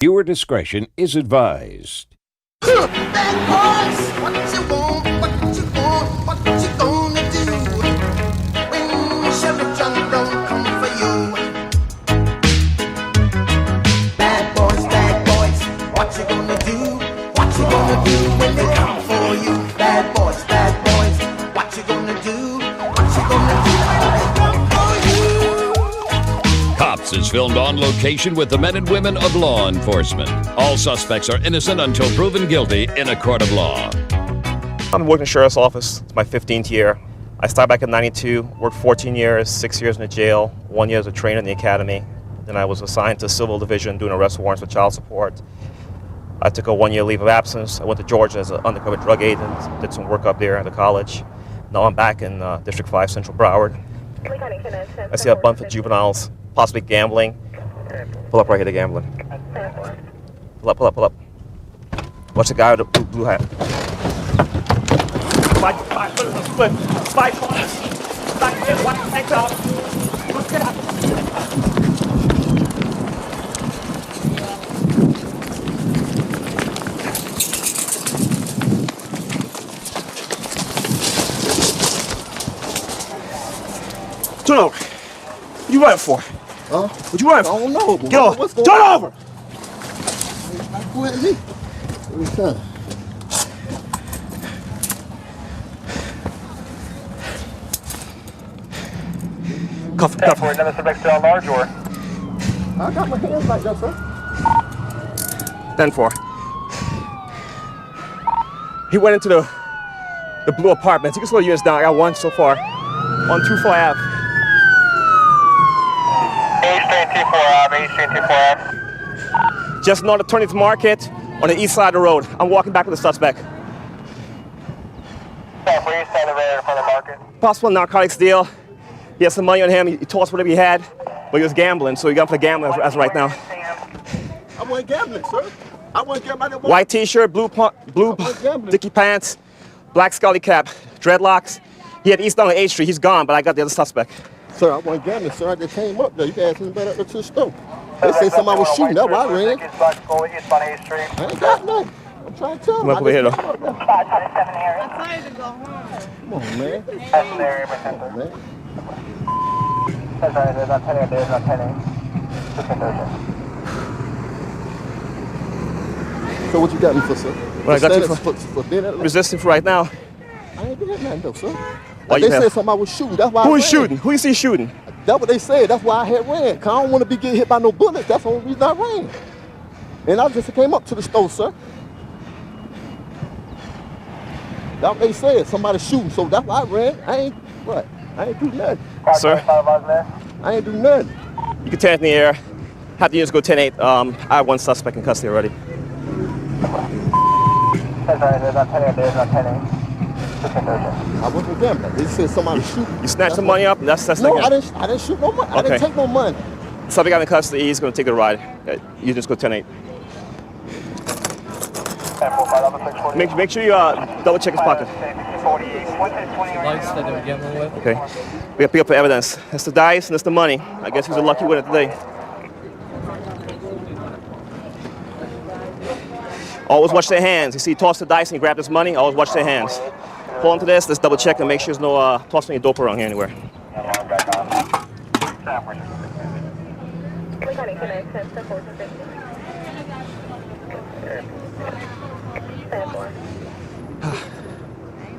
Viewer discretion is advised. Bad boys, what you want, what you want, what you gonna do when Sheriff John don't come for you? Bad boys, what you gonna do? What you gonna do when they come for you? Bad boys, what you gonna do? What you gonna do when they come for you? Cops is filmed on location with the men and women of law enforcement. All suspects are innocent until proven guilty in a court of law. I'm working in the Sheriff's Office. It's my 15th year. I started back in '92, worked 14 years, 6 years in the jail, 1 year as a trainer in the academy. Then I was assigned to Civil Division doing arrest warrants for child support. I took a 1 year leave of absence. I went to Georgia as an undercover drug agent, did some work up there at the college. Now I'm back in District 5, Central Broward. I see a bunch of juveniles, possibly gambling. Pull up right here, they're gambling. Pull up. Watch the guy with the blue hat. Turn over. What you running for? Huh? What you running for? I don't know. Get off. What's going Turn on? over. Who at me? What are you saying? Cuff him. Another suspect still at large, or? I got my hands like that, sir. 10-4. He went into the blue apartments. You can slow the units down. I got one so far. On 24 Ave. H324 Ave. Just north of 20th Market on the east side of the road. I'm walking back with the suspect. South east side of the road in front of the market. Possible narcotics deal. He has some money on him. He told us whatever he had, but he was gambling, so he got for gambling as right now. I wasn't gambling, sir. I wasn't gambling. White t-shirt, blue dicky pants, black scully cap, dreadlocks. He had eastbound on 8th Street. He's gone, but I got the other suspect. Sir, I wasn't gambling, sir. I just came up there. You can ask anybody up there to the store. They said somebody was shooting. That's why I ran. I ain't got nothing. I'm trying to tell Come them. up over here, though. Come on, man. Come on, man. So what you got me for, sir? Well, I got you for dinner. Resisting for right now. I ain't doing nothing, though, sir. Why They you have- said somebody was shooting. That's why Who I is ran. shooting? Who you see shooting? That's what they said. That's why I had ran. Cause I don't want to be getting hit by no bullets. That's the only reason I ran. And I just came up to the store, sir. That's what they said. Somebody shooting. So that's why I ran. I ain't do nothing. Sir, I ain't do nothing. you can 10 in the air. Have the units go 10-8. I have one suspect in custody already. I wasn't gambling. They said somebody shooting. You snatched the money up, and that's No, not I didn't shoot no money. I Okay. didn't take no money. Somebody got in custody. He's going to take a ride. You just go 10-8. Make sure you double check his pocket. Lights that they were gambling with. Okay. We got to pick up the evidence. That's the dice and that's the money. I guess he's a lucky winner today. Always watch their hands. You see, he tossed the dice and he grabbed his money. Always watch their hands. Pull onto this. Let's double check and make sure there's no tossing any dope around here anywhere.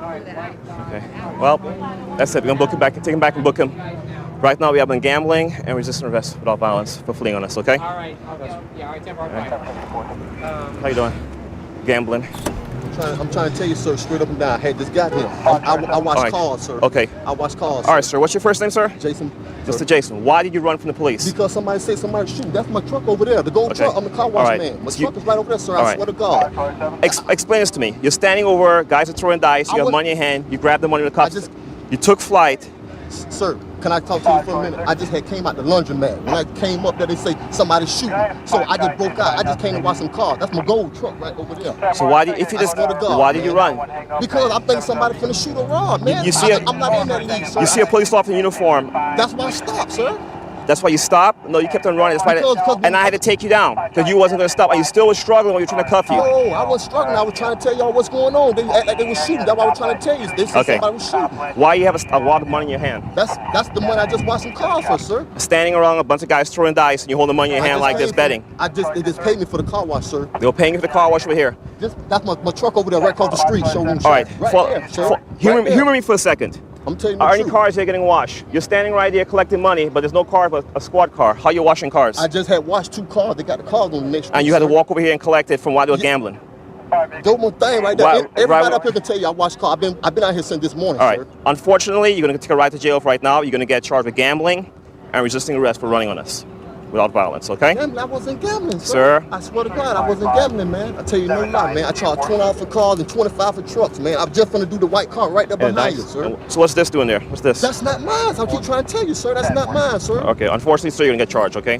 Okay. Well, that's it. We're gonna book him back, take him back and book him. Right now, we have been gambling and resisting arrest without violence for fleeing on us. Okay? All right. Yeah, all right, 10 How you doing? Gambling. I'm trying to tell you, sir, straight up and down. I had just got him. I watched All right. calls, sir. Okay. I watched calls. All right, sir. What's your first name, sir? Jason. Mr. Jason. Why did you run from the police? Because somebody said somebody shooting. That's my truck over there. The gold Okay. truck. I'm the car All wash right. man. My So you- truck is right over there, sir. All I right. swear to God. Explain this to me. You're standing over, guys are throwing dice, you I have was- money in your hand, you grab the money in the cup. I just- You took flight. Sir, can I talk to you for a minute? I just had came out the laundromat. When I came up there, they say somebody shooting. So I just broke out. I just came to watch some cars. That's my gold truck right over there. So why did if you just I swear to God, why did you man. run? Because I think somebody finna shoot or rob, man. You see I'm not in that league, sir. You see a police officer in uniform. That's why I stopped, sir. That's why you stopped? No, you kept on running. That's why Because- and I had to take you down because you wasn't going to stop. And you still was struggling when you were trying to cuff you. No, I was struggling. I was trying to tell y'all what's going on. They act like they was shooting. That's what I was trying to tell you. They said Okay. somebody was shooting. Why you have a lot of money in your hand? That's the money I just bought some cars for, sir. Standing around a bunch of guys throwing dice and you hold the money in your hand like this betting. They just paid me for the car wash, sir. They were paying you for the car wash over here. That's my truck over there, right across the street, showroom. All right. Right there, sir. Humor me for a second. I'm telling you the Are any truth. cars here getting washed? You're standing right there collecting money, but there's no car but a squad car. How you washing cars? I just had washed 2 cars. They got the cars on the next street. And you had to sir. walk over here and collect it from while they were gambling. Do one thing right there. Right- Everybody right- up here can tell you I washed cars. I've been out here since this morning, All right. sir. Unfortunately, you're going to take a ride to jail right now. You're going to get charged with gambling and resisting arrest for running on us without violence, okay? Gambling, I wasn't gambling, sir. Sir? I swear to God, I wasn't gambling, man. I tell you no lie, man. I charge $20 for cars and $25 for trucks, man. I'm just gonna do the white car right there Yeah, behind nice. you, sir. So what's this doing there? What's this? That's not mine. I keep trying to tell you, sir. That's not mine, sir. Okay, unfortunately, sir, you're going to get charged, okay?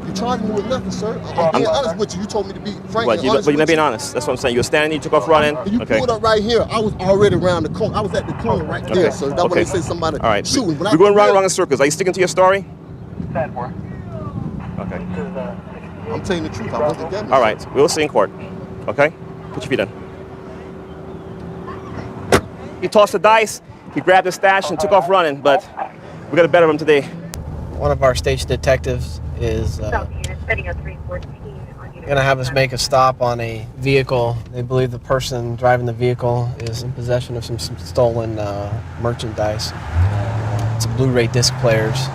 You charged me with nothing, sir. I'm being honest with you. You told me to be frank But and you're honest not with being you. honest. That's what I'm saying. You were standing, you took off running. You Okay. pulled up right here. I was already around the corner. I was at the corner right there, Okay. sir. That's when Okay. they say somebody All right. shooting. When I We're going come round and here, round in circles. Are you sticking to your story? 10-4. Okay. I'm telling you the truth. I wasn't gambling. All right. We'll see in court. Okay? Put your feet in. He tossed the dice. He grabbed the stash and took off running, but we got a better him today. One of our station detectives is gonna have us make a stop on a vehicle. They believe the person driving the vehicle is in possession of some stolen merchandise. It's Blu-ray disc players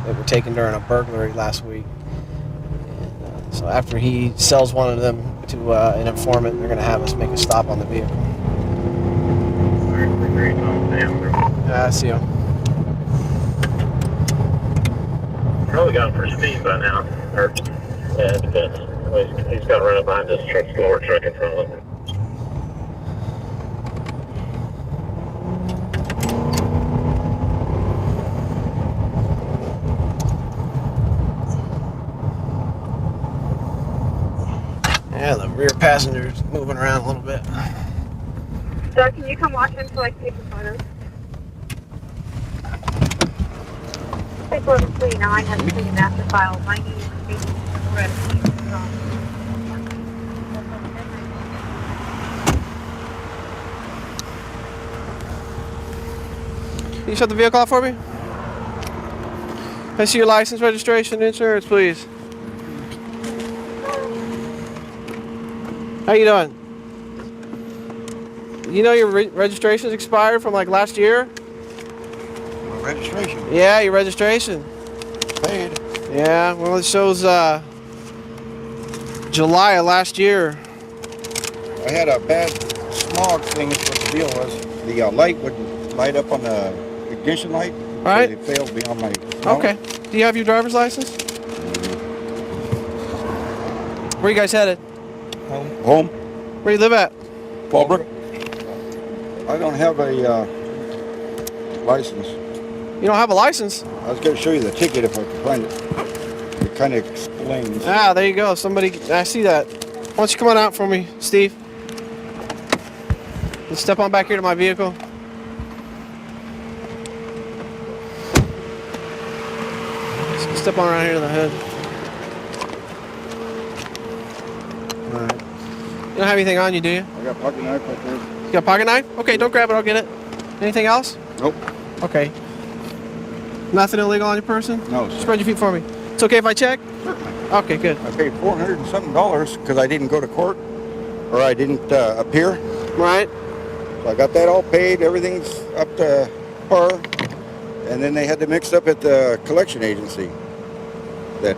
that were taken during a burglary last week. And, so after he sells one of them to an informant, they're gonna have us make a stop on the vehicle. Yeah, I see him. Probably got him for speed by now. Or, yeah, it depends. He's got to run up behind this truck, slower truck in front of him. Yeah, the rear passenger's moving around a little bit. Doug, can you come watch him so I can take some photos? 61129 has a clean master file. My name is Jason Reddy. Can you shut the vehicle off for me? Can I see your license, registration, insurance, please? How you doing? You know your registration's expired from like last year? Registration Yeah, your registration. paid. Yeah, well it shows July of last year. I had a bad smog thing is what the deal was. The light wouldn't light up on the ignition light. Right. It failed me on my snow. Okay. Do you have your driver's license? Where you guys headed? Home. Where you live at? Fallbrook. I don't have a license. You don't have a license? I was going to show you the ticket if I could find it. It kind of explains. Ah, there you go. Somebody, I see that. Why don't you come on out for me, Steve? Let's step on back here to my vehicle. Step on around here to the hood. Alright. You don't have anything on you, do you? I got a pocket knife right there. You got a pocket knife? Okay, don't grab it, I'll get it. Anything else? Nope. Okay. Nothing illegal on your person? No, sir. Spread your feet for me. It's okay if I check? Certainly. Okay, good. I paid $400 and something because I didn't go to court or I didn't appear. Right. So I got that all paid. Everything's up to par. And then they had to mix up at the collection agency that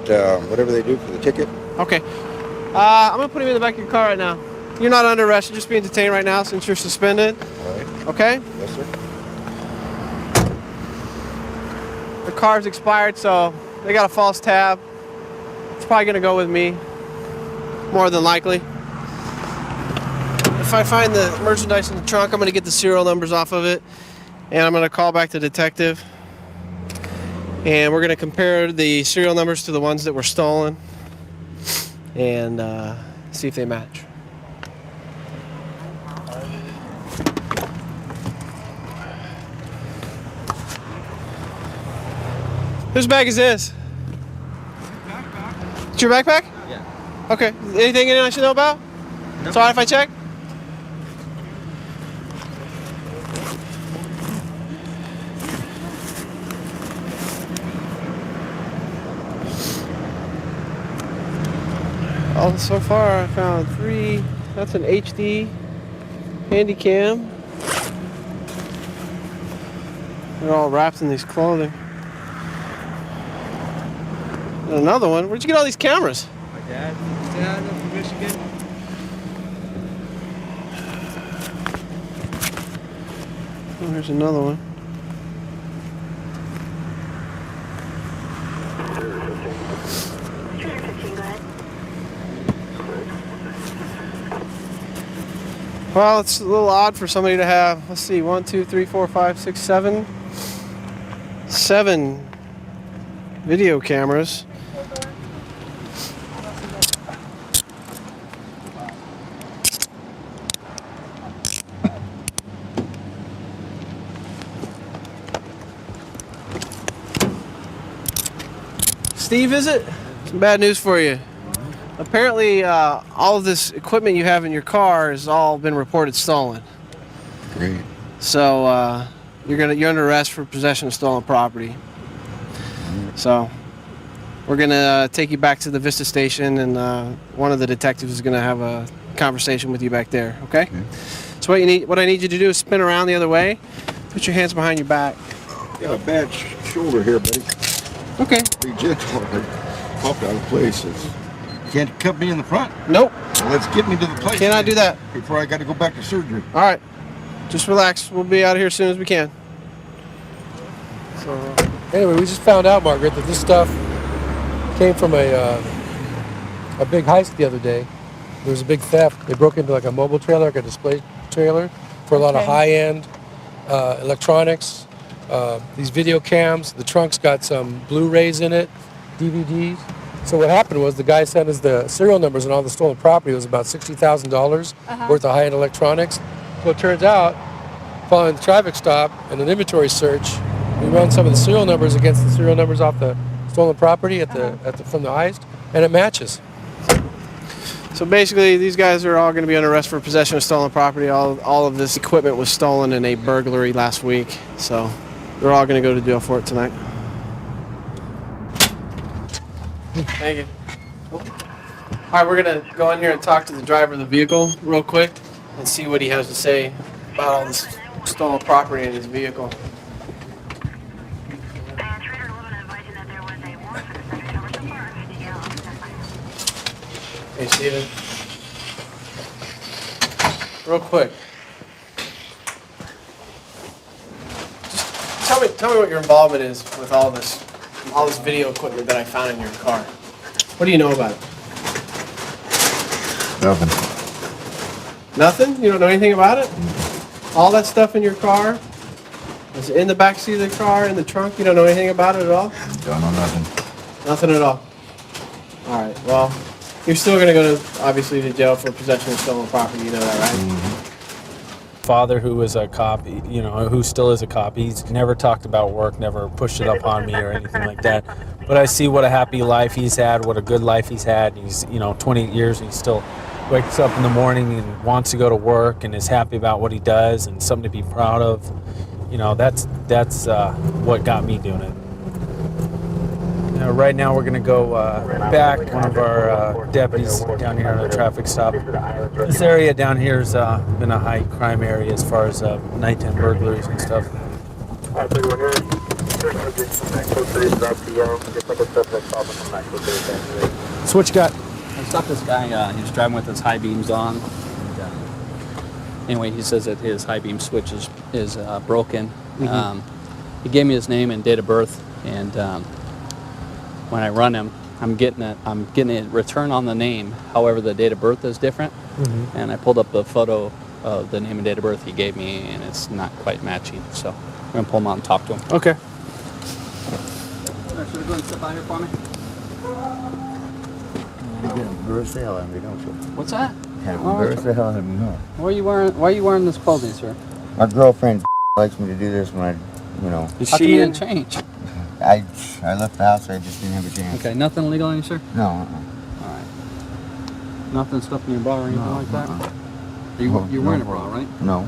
whatever they do for the ticket. Okay. I'm gonna put him in the back of your car right now. You're not under arrest. You're just being detained right now since you're suspended. All right. Okay? Yes, sir. The car's expired, so they got a false tab. It's probably gonna go with me, more than likely. If I find the merchandise in the trunk, I'm gonna get the serial numbers off of it, and I'm gonna call back the detective. And we're gonna compare the serial numbers to the ones that were stolen, and see if they match. Whose bag is this? It's your backpack? Yeah. Okay. Anything in it I should know about? No. It's all right if I check? Oh, so far I found 3. That's an HD handy cam. They're all wrapped in these clothing. And another one. Where'd you get all these cameras? My dad. Dad from Michigan. Oh, here's another one. Well, it's a little odd for somebody to have, let's see, 1, 2, 3, 4, 5, 6, 7. 7 video cameras. Steve, is it? Some bad news for you. Apparently, all of this equipment you have in your car has all been reported stolen. Great. So you're under arrest for possession of stolen property. So we're gonna take you back to the Vista station, and one of the detectives is gonna have a conversation with you back there. Okay? So what I need you to do is spin around the other way. Put your hands behind your back. Got a bad shoulder here, buddy. Okay. Pretty gentle. I popped out of place. Can't cut me in the front. Nope. Well, let's get me to the place. Cannot do that. Before I got to go back to surgery. All right. Just relax. We'll be out of here as soon as we can. So anyway, we just found out, Margaret, that this stuff came from a big heist the other day. There was a big theft. They broke into like a mobile trailer, like a display trailer, for a lot of high-end electronics. These video cams. The trunk's got some Blu-rays in it, DVDs. So what happened was the guy sent us the serial numbers and all the stolen property. It was about $60,000 worth of high-end electronics. So it turns out, following the traffic stop and an inventory search, we run some of the serial numbers against the serial numbers off the stolen property from the heist, and it matches. So basically, these guys are all going to be under arrest for possession of stolen property. All of this equipment was stolen in a burglary last week, so they're all going to go to jail for it tonight. Thank you. All right, we're going to go in here and talk to the driver of the vehicle real quick and see what he has to say about all this stolen property in his vehicle. Hey, Steven. Real quick. Just tell me what your involvement is with all this video equipment that I found in your car. What do you know about it? Nothing. Nothing? You don't know anything about it? All that stuff in your car? Is it in the back seat of the car, in the trunk? You don't know anything about it at all? Don't know nothing. Nothing at all. All right, well, you're still going to go to, obviously, to jail for possession of stolen property. You know that, right? Mm-hmm. Father, who was a cop, who still is a cop, he's never talked about work, never pushed it up on me or anything like that. But I see what a happy life he's had, what a good life he's had. He's, 28 years, and he still wakes up in the morning and wants to go to work and is happy about what he does and something to be proud of. That's what got me doing it. Right now we're going to go back. One of our deputies down here on a traffic stop. This area down here has been a high crime area as far as nighttime burglaries and stuff. So what you got? I stopped this guy. He was driving with his high beams on. And, anyway, he says that his high beam switch is broken. Mm-hmm. He gave me his name and date of birth, and when I run him, I'm getting a return on the name. However, the date of birth is different. Mm-hmm. And I pulled up the photo of the name and date of birth he gave me, and it's not quite matching. So I'm gonna pull him out and talk to him. Okay. Should I go and step out here for me? Embarrass the hell out of me, don't you? What's that? Embarrass the hell out of me, no. Why are you wearing this clothing, sir? My girlfriend likes me to do this when I, How come you didn't change? I left the house. I just didn't have a chance. Okay, nothing illegal on you, sir? No. All right. Nothing stuffed in your bra or anything like that? You're wearing a bra, right? No.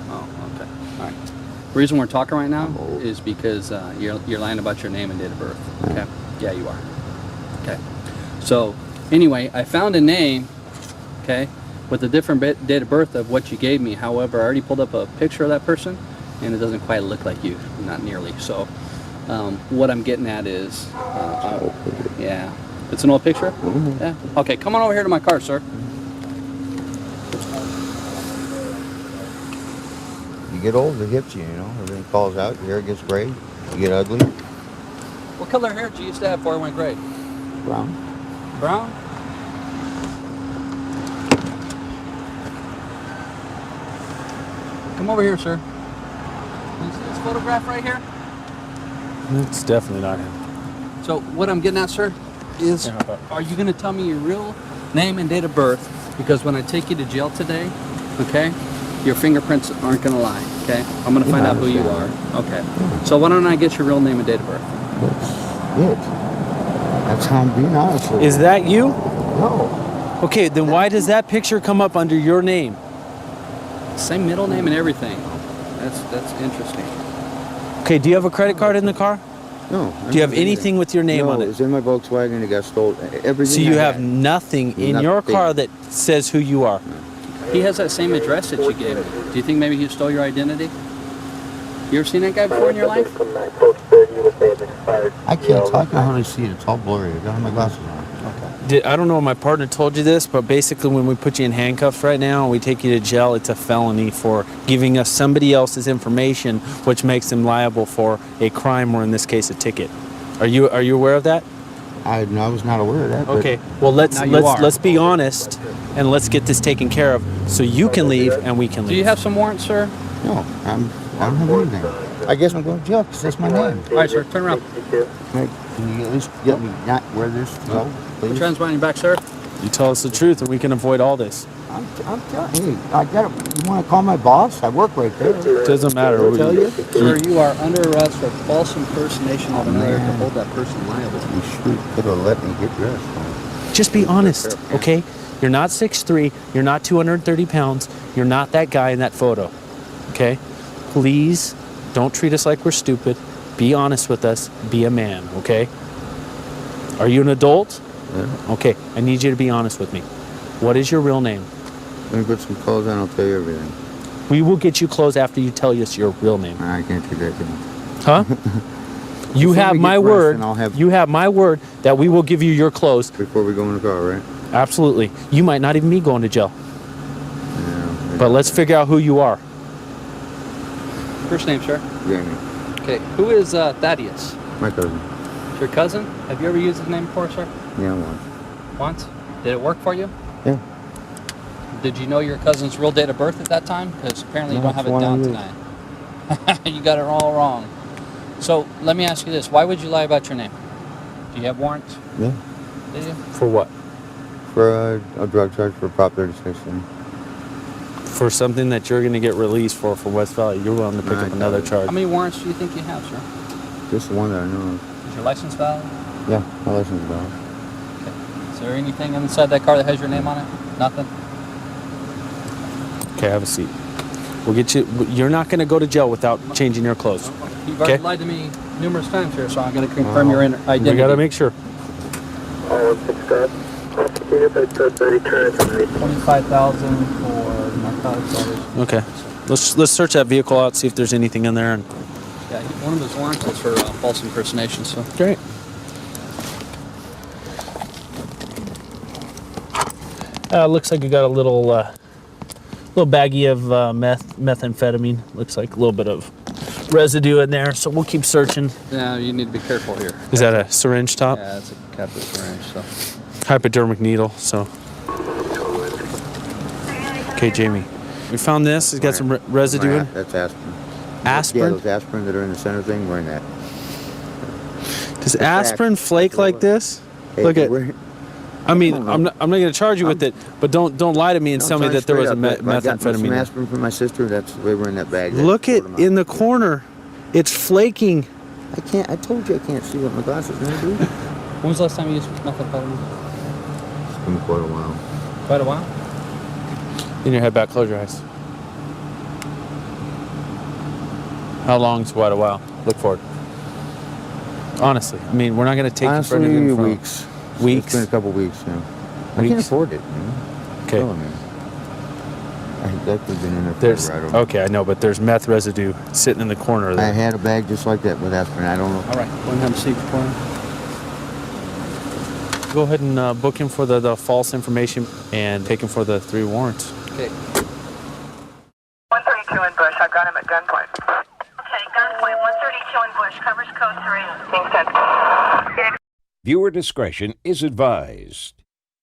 Oh, okay. All right. The reason we're talking right now is because you're lying about your name and date of birth. Okay. Yeah, you are. Okay. So, anyway, I found a name, okay, with a different date of birth of what you gave me. However, I already pulled up a picture of that person, and it doesn't quite look like you, not nearly. So, what I'm getting at is, yeah, it's an old picture. Yeah. Okay, come on over here to my car, sir. You get old, it hits you, you know. Everything falls out, your hair gets gray, you get ugly. What color hair did you used to have before it went gray? Brown. Brown? Come over here, sir. Is this photograph right here? It's definitely not him. So what I'm getting at, sir, is are you going to tell me your real name and date of birth? Because when I take you to jail today, okay, your fingerprints aren't going to lie, okay? I'm going to find out who you are. Okay. So why don't I get your real name and date of birth? That's it. That's how I'm being honest with you. Is that you? No. Okay, then why does that picture come up under your name? Same middle name and everything. That's interesting. Okay, do you have a credit card in the car? No. Do you have anything with your name on it? No, it's in my Volkswagen. It got stolen. Everything. So you I have had. nothing in your car that says who you are? He has that same address that you gave me. Do you think maybe he stole your identity? You ever seen that guy before in your life? I can't talk. I can hardly see it. It's all blurry. I don't have my glasses on. I don't know if my partner told you this, but basically when we put you in handcuffs right now and we take you to jail, it's a felony for giving us somebody else's information, which makes them liable for a crime, or in this case, a ticket. Are you aware of that? I was not aware of that. Okay. Well, let's be honest and let's get this taken care of so you can leave and we can leave. Do you have some warrants, sir? No, I don't have anything. I guess I'm going to jail because that's my name. All right, sir. Turn around. Can you at least get me not where this to go, please? Put your hands behind your back, sir. You tell us the truth and we can avoid all this. I'm telling you. I got it. You want to call my boss? I work right there. Doesn't matter. I'll tell you. Sir, you are under arrest for false impersonation of another to hold that person liable. You should could have let me get dressed. Just be honest, okay? You're not 6'3", you're not 230 pounds, you're not that guy in that photo, okay? Please don't treat us like we're stupid. Be honest with us. Be a man, okay? Are you an adult? Yeah. Okay, I need you to be honest with me. What is your real name? Let me put some clothes on. I'll tell you everything. We will get you clothes after you tell us your real name. I can't do that. Huh? You have my word. You have my word that we will give you your clothes before we go in the car, right? Absolutely. You might not even be going to jail. Yeah. But let's figure out who you are. First name, sir? Jamie. Okay. Who is Thaddeus? My cousin. Your cousin? Have you ever used his name before, sir? Yeah, once. Once? Did it work for you? Yeah. Did you know your cousin's real date of birth at that time? Because apparently you don't have it down tonight. You got it all wrong. So let me ask you this. Why would you lie about your name? Do you have warrants? Yeah. Do you? For what? For a drug charge for Prop 36. For something that you're going to get released for West Valley. You're willing to pick up another charge. How many warrants do you think you have, sir? Just the one that I know of. Is your license valid? Yeah, my license is valid. Okay. Is there anything inside that car that has your name on it? Nothing? Okay, have a seat. We'll get you. You're not going to go to jail without changing your clothes. You've already lied to me numerous times here, so I'm going to confirm your identity. We got to make sure. 25,000 for narcotics. Okay. Let's search that vehicle out, see if there's anything in there. And yeah, one of those warrants is for false impersonation. So great. Looks like you got a little baggie of methamphetamine. Looks like a little bit of residue in there, so we'll keep searching. Yeah, you need to be careful here. Is that a syringe top? Yeah, it's a captive syringe. So hypodermic needle. So. Okay, Jamie. We found this. It's got some residue in. That's aspirin. Aspirin? Yeah, those aspirin that are in the center thing, we're in that. Does aspirin flake like this? Hey, Look at. I mean, I'm not going to charge you with it, but don't lie to me and tell me that there was a methamphetamine. I got some aspirin for my sister. That's the way we're in that bag. Look at in the corner. It's flaking. I can't. I told you I can't see what my glasses are gonna do. When was the last time you used methamphetamine? It's been quite a while. Quite a while? In your head back, close your eyes. How long's quite a while? Look forward. Honestly, I mean, we're not going to take Honestly, you for anything. weeks. Weeks? It's been a couple weeks, yeah. I can't afford it, you know? Okay. I've definitely been in there for There's, a ride over. okay, I know, but there's meth residue sitting in the corner I there. had a bag just like that with aspirin. I don't know. All right, go ahead and have a seat for him. Go ahead and book him for the false information and take him for the 3 warrants. Okay. 132 in Bush. I've got him at gunpoint. Okay, gunpoint. 132 in Bush. Covers code 3. Being sent. Viewer discretion is advised.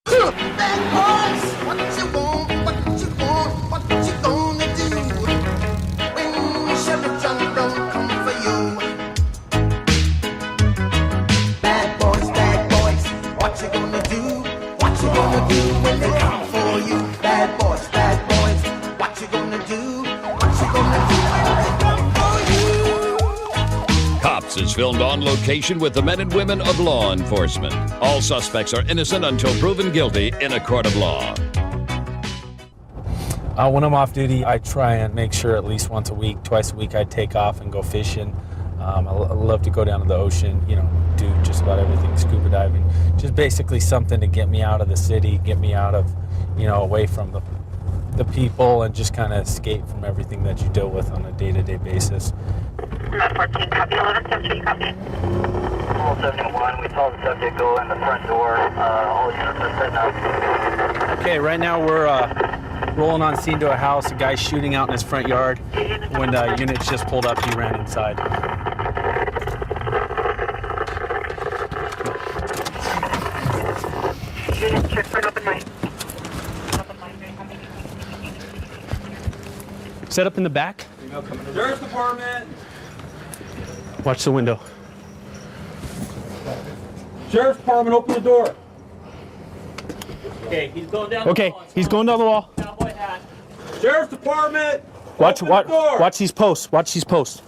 Bad boys, what you want, what you want, what you gonna do when Chevy John don't come for you? Bad boys, what you gonna do? What you gonna do when they come for you? Bad boys, what you gonna do? What you gonna do when they come for you? Cops is filmed on location with the men and women of law enforcement. All suspects are innocent until proven guilty in a court of law. When I'm off duty, I try and make sure at least once a week, twice a week, I take off and go fishing. I love to go down to the ocean, you know, do just about everything, scuba diving. Just basically something to get me out of the city, get me out of, you know, away from the people and just kind of escape from everything that you deal with on a day-to-day basis. 14, copy. 1117, copy. 71, we saw the subject go in the front door. All units are setting up. Okay, right now we're rolling on scene to a house. A guy's shooting out in his front yard. When units just pulled up, he ran inside. Unit check for an open mic. Set up in the back. Sheriff's Department. Watch the window. Sheriff's Department, open the door. Okay, he's going down. Okay, he's going down the wall. Cowboy hat. Sheriff's Department. Watch open the door. watch these posts. Watch these posts.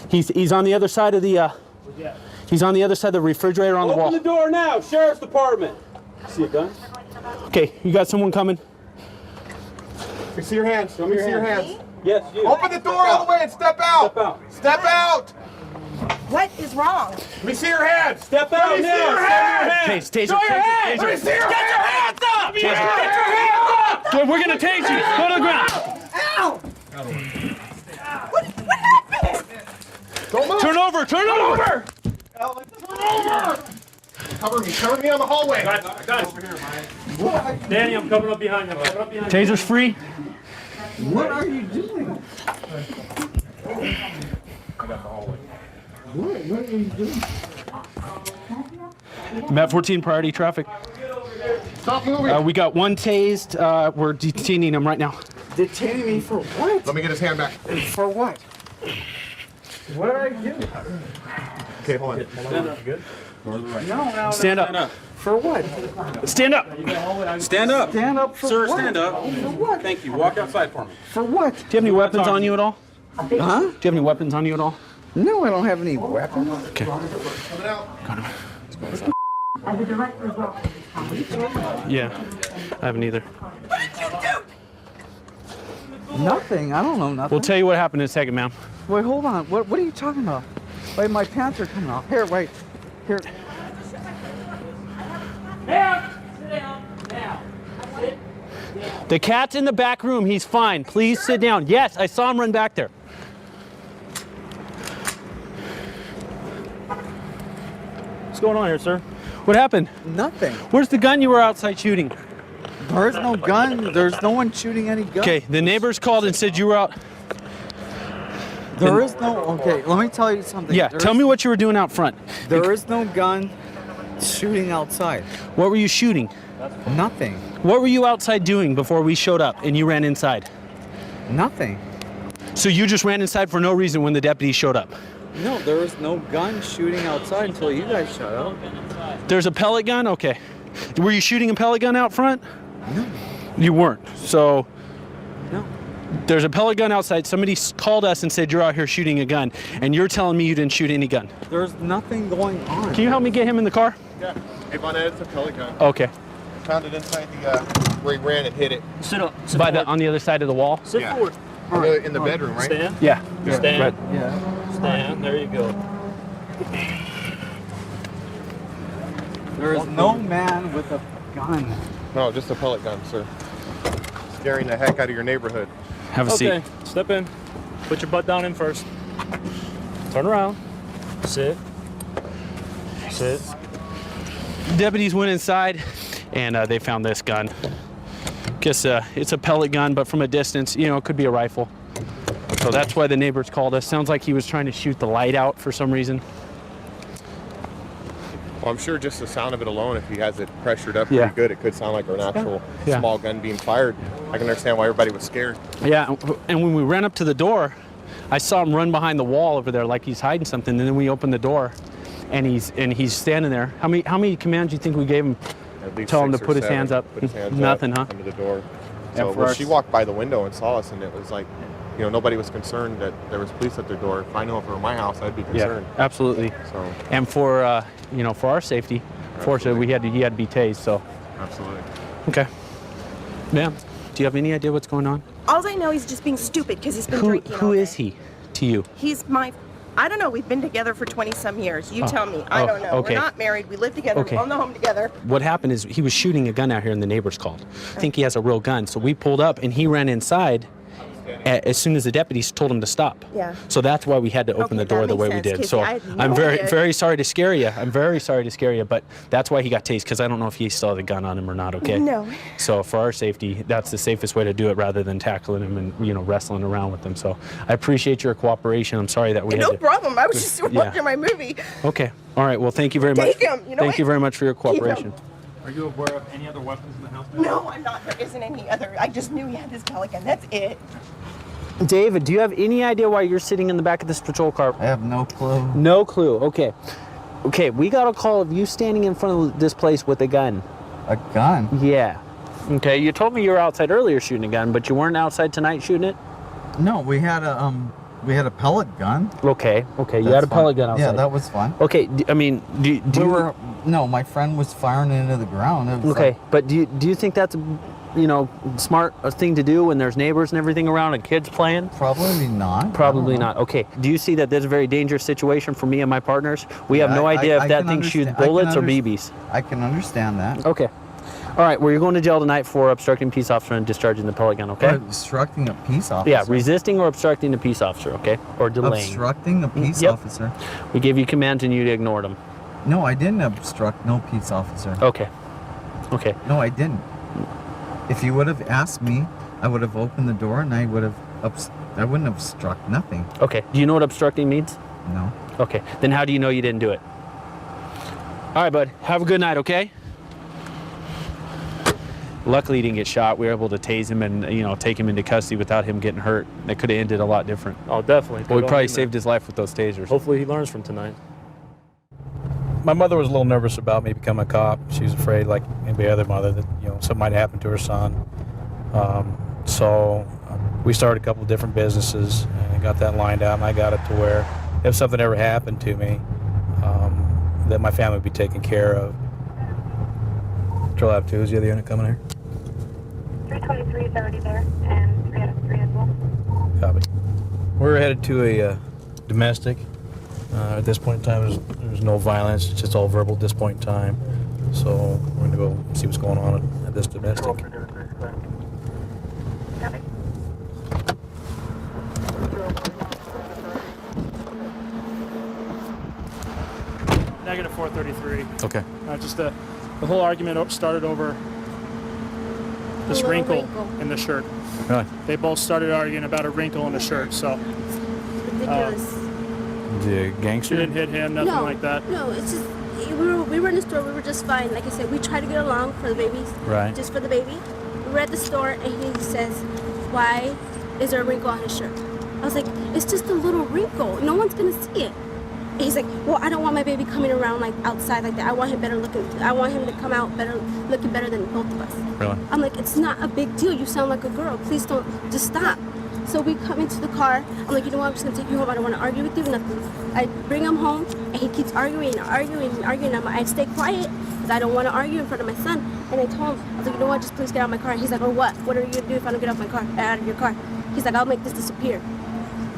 He's on the other side of the he's on the other side of the refrigerator on the wall. Open the door now, Sheriff's Department. See a gun? Okay, you got someone coming? Let me see your hands. Let me see your hands. Yes, you. Open the door all the way and step out. Step out. Step out. What is wrong? Let me see your hands. Step out Let me now. see your hands. Taser, Show your hands. Let me see your hands. Get your hands up. Dude, we're gonna tase you. Go to the ground. Ow! What happened? Don't move. Turn over. Turn over. Cover me on the hallway. I got it. Danny, I'm coming up behind you. Taser's free. What are you doing? What are you doing? Map 14 priority traffic. Stop moving. We got one tased. We're detaining him right now. Detaining me for what? Let me get his hand back. For what? What are you doing? Okay, hold on. Stand up. Good? No. Stand up. For what? Stand up. Stand up. Stand up for Sir, what? stand up. For what? Thank you. Walk outside for me. For what? Do you have any weapons on you at all? Huh? Do you have any weapons on you at all? No, I don't have any weapons. Okay. Yeah, I haven't either. Nothing. I don't know nothing. We'll tell you what happened in a second, ma'am. Wait, hold on. What are you talking about? Wait, my pants are coming off. Here, wait. Here. The cat's in the back room. He's fine. Please sit down. Yes, I saw him run back there. What's going on here, sir? What happened? Nothing. Where's the gun you were outside shooting? There is no gun. There's no one shooting any guns. Okay, the neighbors called and said you were out. There is no. Okay, let me tell you something. Yeah, tell me what you were doing out front. There is no gun shooting outside. What were you shooting? Nothing. What were you outside doing before we showed up and you ran inside? Nothing. So you just ran inside for no reason when the deputies showed up? No, there was no gun shooting outside until you guys showed up. There's a pellet gun? Okay. Were you shooting a pellet gun out front? No. You weren't. So. No. There's a pellet gun outside. Somebody called us and said you're out here shooting a gun, and you're telling me you didn't shoot any gun. There's nothing going on. Can you help me get him in the car? Yeah. Hey, Von Ed, it's a pellet gun. Okay. Found it inside the where he ran and hit it. Sit up. On the other side of the wall. Sit forward. In the bedroom, right? Stand. Yeah. Stand. Right. Yeah. Stand. There you go. There is no man with a gun. No, just a pellet gun, sir. Scaring the heck out of your neighborhood. Have a seat. Okay, step in. Put your butt down in first. Turn around. Sit. Sit. Deputies went inside, and they found this gun. Guess it's a pellet gun, but from a distance, you know, it could be a rifle. So that's why the neighbors called us. Sounds like he was trying to shoot the light out for some reason. Well, I'm sure just the sound of it alone, if he has it pressured up pretty good, it could sound like an actual small gun being fired. I can understand why everybody was scared. Yeah, and when we ran up to the door, I saw him run behind the wall over there like he's hiding something, and then we opened the door, and he's standing there. How many commands do you think we gave him? Tell him to put his hands up. Put his hands Nothing, up, huh? Come to the door. So well, she walked by the window and saw us, and it was like, you know, nobody was concerned that there was police at their door. If I knew if it were my house, I'd be concerned. Yeah, absolutely. So. And for you know, for our safety, fortunately, he had to be tased. So. Absolutely. Okay. Ma'am, do you have any idea what's going on? All I know, he's just being stupid because he's been drinking. Who is he to you? He's my. I don't know. We've been together for 20-some years. You tell me. I don't know. Okay. We're not married. We live together. Okay. We own the home together. What happened is he was shooting a gun out here, and the neighbors called. I think he has a real gun. So we pulled up, and he ran inside as soon as the deputies told him to stop. Yeah. So that's why we had to open the door the way we did. So I'm very sorry to scare you. I'm very sorry to scare you, but that's why he got tased, because I don't know if he still had the gun on him or not, okay? No. So for our safety, that's the safest way to do it rather than tackling him and, you know, wrestling around with him. So I appreciate your cooperation. I'm sorry that we had No to... problem. I was just watching my movie. Okay. All right. Well, thank you very much. Take him. You know Thank what? you very much for your Keep him. cooperation. Are you aware of any other weapons in the house? No, I'm not. There isn't any other. I just knew he had this pelican. That's it. David, do you have any idea why you're sitting in the back of this patrol car? I have no clue. No clue. Okay. Okay, we got a call of you standing in front of this place with a gun. A gun? Yeah. Okay, you told me you were outside earlier shooting a gun, but you weren't outside tonight shooting it? No, we had a pellet gun. Okay. You had a pellet gun outside. Yeah, that was fun. Okay, I mean, No, my friend was firing it into the ground. It was okay, but do you think that's you know, smart thing to do when there's neighbors and everything around and kids playing? Probably not. Probably not. Okay. Do you see that this is a very dangerous situation for me and my partners? We have no idea if that thing shoots bullets or BBs. I can understand that. Okay. All right, well, you're going to jail tonight for obstructing a peace officer and discharging the pellet gun, okay? Obstructing a peace officer? Yeah, resisting or obstructing a peace officer, okay? Or delaying. Obstructing a peace officer? We gave you commands and you ignored them. No, I didn't obstruct no peace officer. Okay. Okay. No, I didn't. If you would have asked me, I would have opened the door and I wouldn't have obstruct nothing. Okay. Do you know what obstructing means? No. Okay. Then how do you know you didn't do it? All right, bud. Have a good night, okay? Luckily, he didn't get shot. We were able to tase him and, you know, take him into custody without him getting hurt. It could have ended a lot different. Oh, definitely. Well, we probably saved his life with those tasers. Hopefully he learns from tonight. My mother was a little nervous about me becoming a cop. She was afraid, like any other mother, that, you know, something might happen to her son. So we started a couple of different businesses and got that lined out, and I got it to where if something ever happened to me, that my family would be taken care of. Patrol Lab 2, is the other unit coming here? 323 is already there, and 303 as well. Copy. We're headed to a domestic. At this point in time, there's no violence. It's just all verbal at this point in time. So we're going to go see what's going on at this domestic. Negative 433. Okay. Just the whole argument started over this wrinkle in the shirt. Really? They both started arguing about a wrinkle in the shirt, so. Ridiculous. The gangster? She didn't hit him, nothing like that. No, it's just, we were in the store, we were just fine. Like I said, we tried to get along for the babies. Right. Just for the baby. We were at the store and he says, why is there a wrinkle on his shirt? I was like, it's just a little wrinkle. No one's gonna see it. And he's like, well, I don't want my baby coming around like outside like that. I want him better looking. I want him to come out better, looking better than both of us. Really? I'm like, it's not a big deal. You sound like a girl. Please don't, just stop. So we come into the car. I'm like, you know what? I'm just gonna take you home. I don't want to argue with you. Nothing. I bring him home, and he keeps arguing. I stay quiet because I don't want to argue in front of my son. And I told him, I was like, you know what? Just please get out of my car. He's like, oh, what? What are you gonna do if I don't get out of your car? He's like, I'll make this disappear.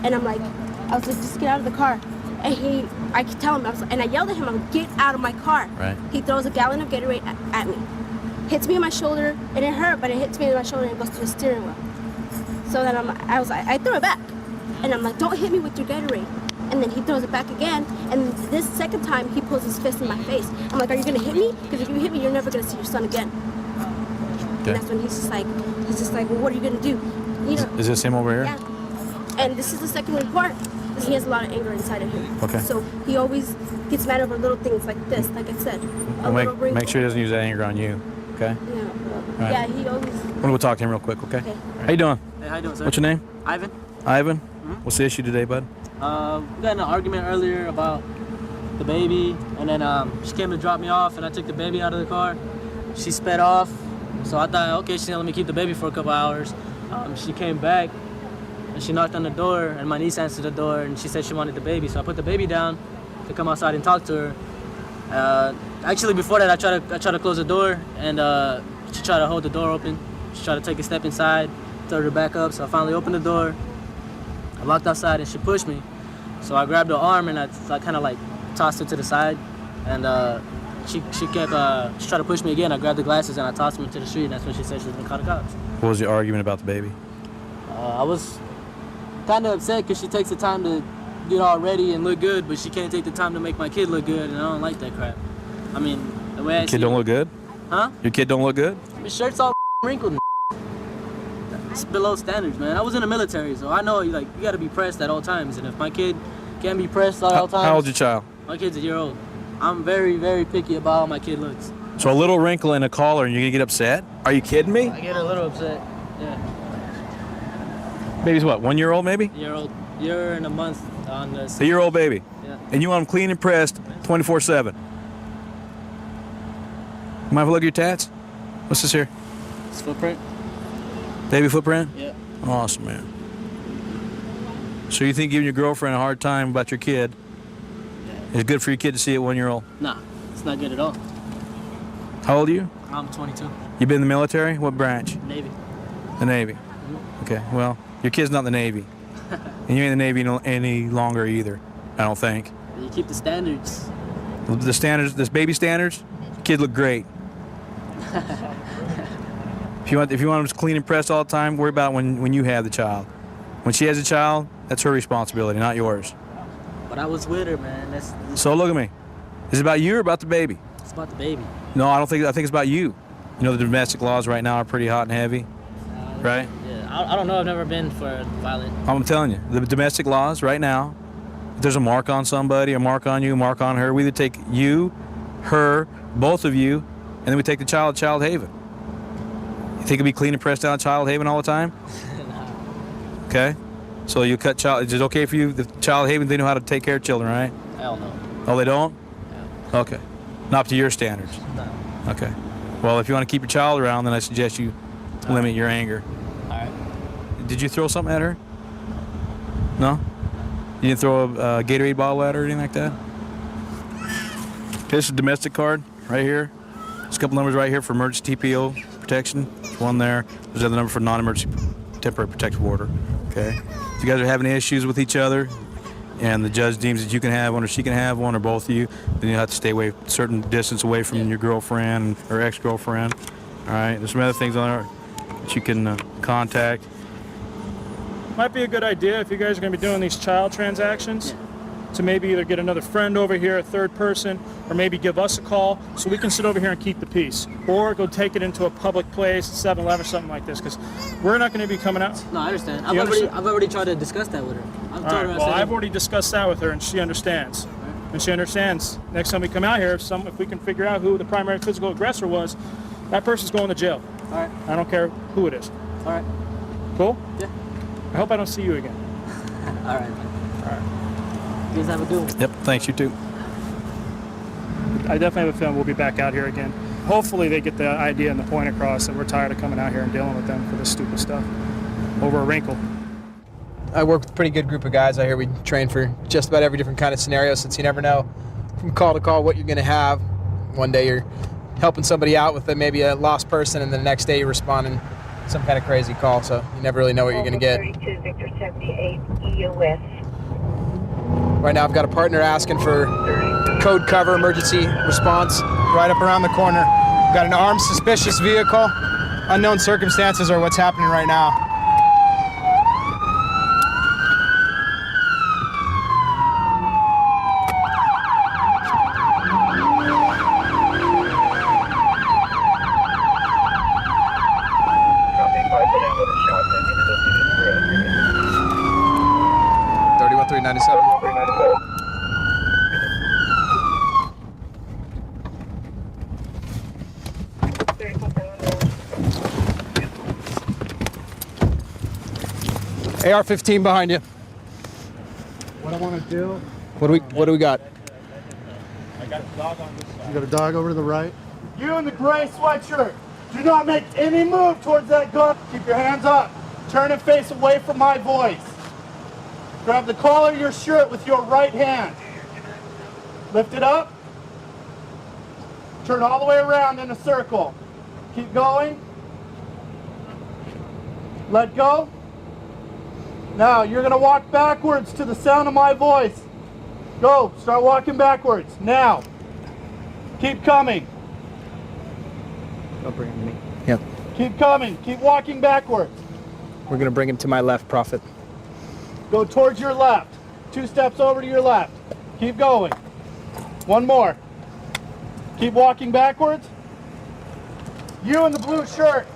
And I'm like, I was like, just get out of the car. And I could tell him, and I yelled at him, I'm like, get out of my car. Right. He throws a gallon of Gatorade at me. Hits me in my shoulder, and it hurt, but it hits me in my shoulder and it goes to the steering wheel. So then I throw it back. And I'm like, don't hit me with your Gatorade. And then he throws it back again, and this second time he pulls his fist in my face. I'm like, are you gonna hit me? Because if you hit me, you're never gonna see your son again. Okay. And that's when he's just like, well, what are you gonna do? You know? Is this him over here? Yeah. And this is the second report. He has a lot of anger inside of him. Okay. So he always gets mad over little things like this, like I said. Well, make sure he doesn't use that anger on you. Okay. Yeah. Right. Yeah. He always. I'm gonna go talk to him real quick. Okay. How you doing? Hey, how you doing, sir? What's your name? Ivan. Ivan. What's the issue today, bud? We got in an argument earlier about the baby, and then she came to drop me off, and I took the baby out of the car. She sped off, so I thought, okay, she's gonna let me keep the baby for a couple hours. She came back, and she knocked on the door, and my niece answered the door, and she said she wanted the baby, so I put the baby down to come outside and talk to her. Actually, before that, I tried to close the door, and she tried to hold the door open. She tried to take a step inside, told her to back up, so I finally opened the door. I walked outside, and she pushed me. So I grabbed her arm, and I kind of like tossed her to the side, and she tried to push me again. I grabbed the glasses, and I tossed them into the street, and that's when she said she was gonna call the cops. What was the argument about the baby? I was kind of upset because she takes the time to get all ready and look good, but she can't take the time to make my kid look good, and I don't like that crap. I mean, the way Your kid don't look good? Huh? Your kid don't look good? My shirt's all wrinkled and it's below standards, man. I was in the military, so I know you gotta be pressed at all times, and if my kid can't be pressed at all times. How old's your child? My kid's a year old. I'm very, very picky about how my kid looks. So a little wrinkle in a collar and you're gonna get upset? Are you kidding me? I get a little upset. Yeah. Baby's what, 1 year old maybe? Year and a month on this. A year-old baby. Yeah. And you want them clean and pressed 24/7. Mind if I look at your tats? What's this here? It's footprint. Baby footprint? Yeah. Awesome, man. So you think giving your girlfriend a hard time about your kid is good for your kid to see at 1 year old? Nah, it's not good at all. How old are you? I'm 22. You been in the military? What branch? Navy. The Navy. Okay, well, your kid's not in the Navy. And you ain't in the Navy any longer either, I don't think. You keep the standards. The standards, this baby standards, kid look great. If you want them clean and pressed all the time, worry about when you have the child. When she has a child, that's her responsibility, not yours. But I was with her, man. So look at me. Is it about you or about the baby? It's about the baby. No, I think it's about you. You know, the domestic laws right now are pretty hot and heavy, right? Yeah, I don't know. I've never been for violent. I'm telling you, the domestic laws right now, if there's a mark on somebody, a mark on you, a mark on her, we either take you, her, both of you, and then we take the child to Child Haven. You think it'd be clean and pressed down at Child Haven all the time? Okay? So you cut child, is it okay for you, the Child Haven, they know how to take care of children, right? Hell no. Oh, they don't? Yeah. Okay. Not up to your standards? No. Okay. Well, if you want to keep your child around, then I suggest you limit your anger. All right. Did you throw something at her? No? You didn't throw a Gatorade bottle at her or anything like that? This is a domestic card right here. There's a couple numbers right here for emergency TPO protection. There's one there. There's another number for non-emergency temporary protective order. Okay? If you guys are having issues with each other and the judge deems that you can have one or she can have one or both of you, then you have to stay away a certain distance away from your girlfriend or ex-girlfriend. All right? There's some other things on there that you can contact. Might be a good idea if you guys are going to be doing these child transactions to maybe either get another friend over here, a third person, or maybe give us a call so we can sit over here and keep the peace. Or go take it into a public place, 7-Eleven or something like this, because we're not going to be coming out. No, I understand. I've already tried to discuss that with her. I've already discussed that with her, and she understands. And she understands. Next time we come out here, if we can figure out who the primary physical aggressor was, that person's going to jail. All right. I don't care who it is. All right. Cool? Yeah. I hope I don't see you again. All right, man. All right. You guys have a good one. Yep, thanks, you too. I definitely have a feeling we'll be back out here again. Hopefully they get the idea and the point across that we're tired of coming out here and dealing with them for this stupid stuff over a wrinkle. I work with a pretty good group of guys. I hear we train for just about every different kind of scenario, since you never know from call to call what you're going to have. One day you're helping somebody out with maybe a lost person, and then the next day you're responding to some kind of crazy call, so you never really know what you're going to get. 32 Victor 78 EOS. Right now I've got a partner asking for code cover emergency response right up around the corner. Got an armed suspicious vehicle. Unknown circumstances are what's happening right now. AR-15 behind you. What I want to do? What do we got? I got a dog on this side. You got a dog over to the right? You in the gray sweatshirt, do not make any move towards that gun. Keep your hands up. Turn and face away from my voice. Grab the collar of your shirt with your right hand. Lift it up. Turn all the way around in a circle. Keep going. Let go. Now, you're going to walk backwards to the sound of my voice. Go. Start walking backwards. Now. Keep coming. Don't bring him to me. Yep. Keep coming. Keep walking backwards. We're going to bring him to my left, Prophet. Go towards your left. 2 steps over to your left. Keep going. 1 more. Keep walking backwards. You in the blue shirt.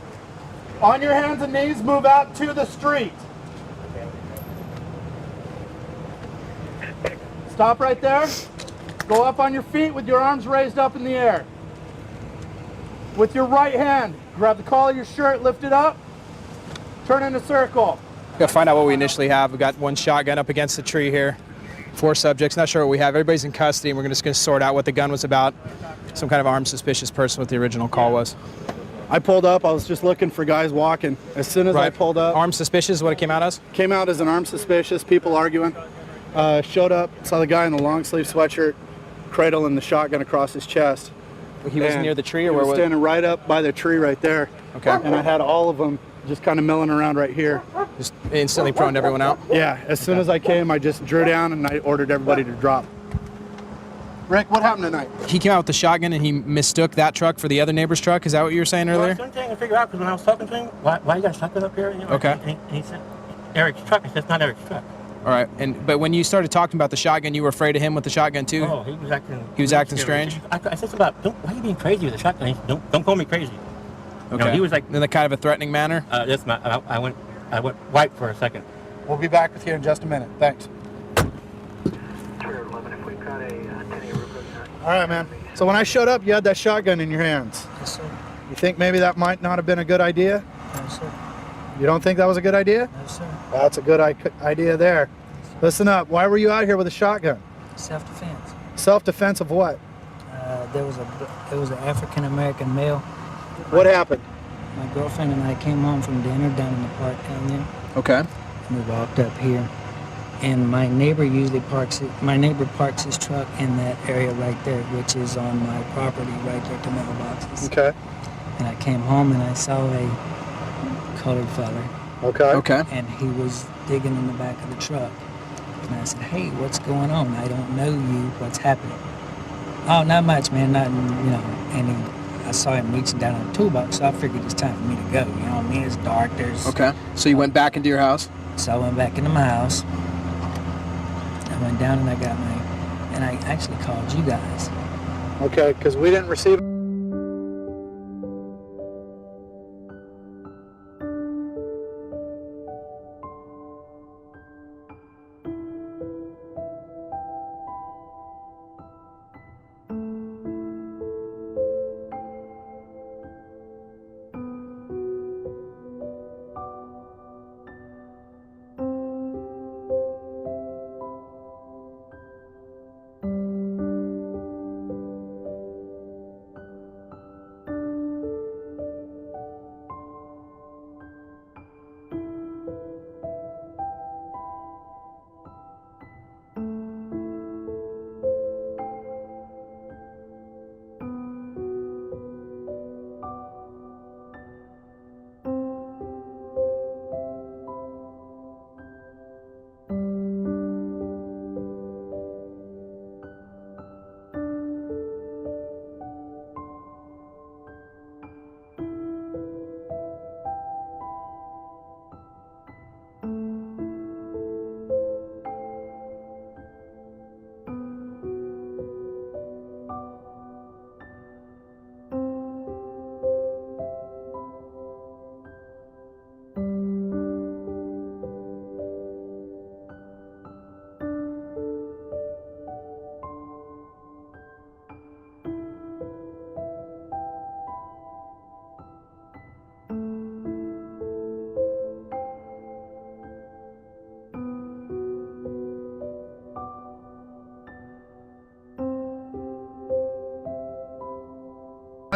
On your hands and knees, move out to the street. Stop right there. Go up on your feet with your arms raised up in the air. With your right hand, grab the collar of your shirt, lift it up, turn in a circle. We've got to find out what we initially have. We've got 1 shotgun up against the tree here. 4 subjects, not sure what we have. Everybody's in custody, and we're just going to sort out what the gun was about. Some kind of armed suspicious person, what the original call was. I pulled up, I was just looking for guys walking. As soon as I pulled up. Armed suspicious is what it came out as? Came out as an armed suspicious, people arguing. Showed up, saw the guy in the long sleeve sweatshirt, cradling the shotgun across his chest. He was near the tree, or where was he? Standing right up by the tree right there. Okay. And I had all of them just kind of milling around right here. Just instantly proned everyone out? Yeah, as soon as I came, I just drew down and I ordered everybody to drop. Rick, what happened tonight? He came out with the shotgun and he mistook that truck for the other neighbor's truck. Is that what you were saying earlier? Well, something I figure out, because when I was talking to him, why you got a shotgun up here? You know, Okay. And he said, Eric's truck. I said, it's not Eric's truck. All right, but when you started talking about the shotgun, you were afraid of him with the shotgun too? Oh, he was acting. He was acting strange? I said something about, why are you being crazy with the shotgun? He said, don't call me crazy. Okay. You know, he was like in a kind of a threatening manner? Yes, I went white for a second. We'll be back with you in just a minute. Thanks. All right, man. So when I showed up, you had that shotgun in your hands. Yes, sir. You think maybe that might not have been a good idea? No, sir. You don't think that was a good idea? No, sir. That's a good idea there. Listen up. Why were you out here with a shotgun? Self-defense. Self-defense of what? There was an African American male. What happened? My girlfriend and I came home from dinner down in the park down there. Okay. And we walked up here, and my neighbor usually parks his truck in that area right there, which is on my property right there to mailboxes. Okay. And I came home and I saw a colored feller. Okay. Okay. And he was digging in the back of the truck. And I said, hey, what's going on? I don't know you. What's happening? Oh, not much, man. Nothing, you know. And I saw him reaching down in the toolbox, so I figured it's time for me to go. You know what I mean? It's dark. Okay. So you went back into your house? So I went back into my house. I went down and I actually called you guys. Okay, because we didn't receive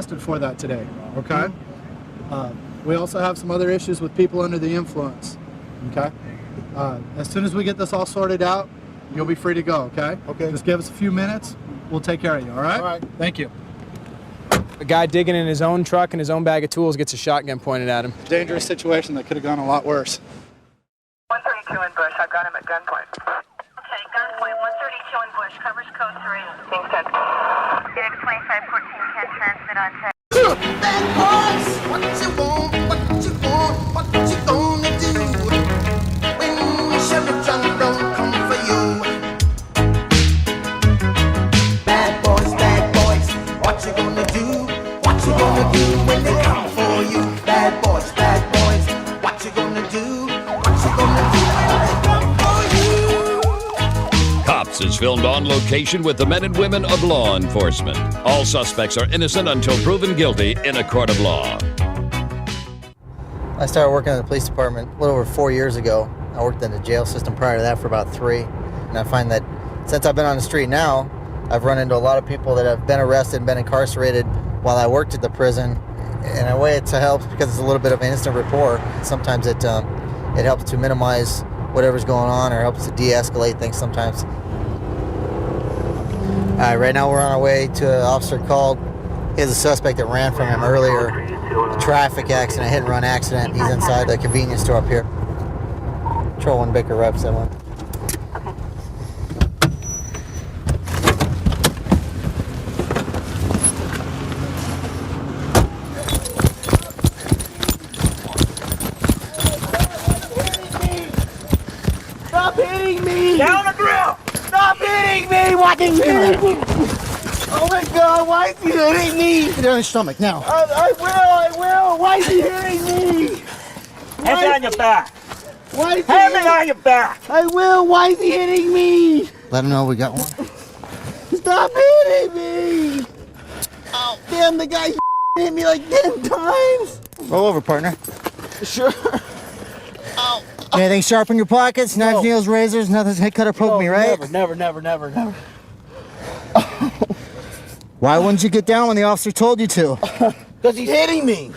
arrested for that today, okay? We also have some other issues with people under the influence, okay? As soon as we get this all sorted out, you'll be free to go, okay? Okay. Just give us a few minutes. We'll take care of you, all right? All right. Thank you. A guy digging in his own truck and his own bag of tools gets a shotgun pointed at him. Dangerous situation that could have gone a lot worse. 132 in Bush. I've got him at gunpoint. Okay, gunpoint 132 in Bush. Covers code 3. Being sent. Unit 2514 can transmit on text. Bad boys, what you want, what you want, what you gonna do when Sheriff John don't come for you? Bad boys, what you gonna do? What you gonna do when they come for you? Bad boys, what you gonna do? What you gonna do when they come for you? Cops is filmed on location with the men and women of law enforcement. All suspects are innocent until proven guilty in a court of law. I started working in the police department a little over 4 years ago. I worked in the jail system prior to that for about 3. And I find that since I've been on the street now, I've run into a lot of people that have been arrested and been incarcerated while I worked at the prison. In a way, it helps because it's a little bit of an instant rapport. Sometimes it helps to minimize whatever's going on or helps to de-escalate things sometimes. Right now we're on our way to an officer called. He has a suspect that ran from him earlier. A traffic accident, hit and run accident. He's inside the convenience store up here. Patrol 1 Baker Rep 71. Stop hitting me! Down the grill! Stop hitting me! Watching me! Oh my God! Why is he hitting me? Get on his stomach now. I will! Why is he hitting me? Hands on your back! Why is he Hand me on your back! I will! Why is he hitting me? Let him know we got one. Stop hitting me! Oh, damn, the guy hit me like 10 times! Roll over, partner. Sure. Anything sharp in your pockets? Knives, nails, razors, nothing cut or poke me, right? Never. Why wouldn't you get down when the officer told you to? Because he's hitting me.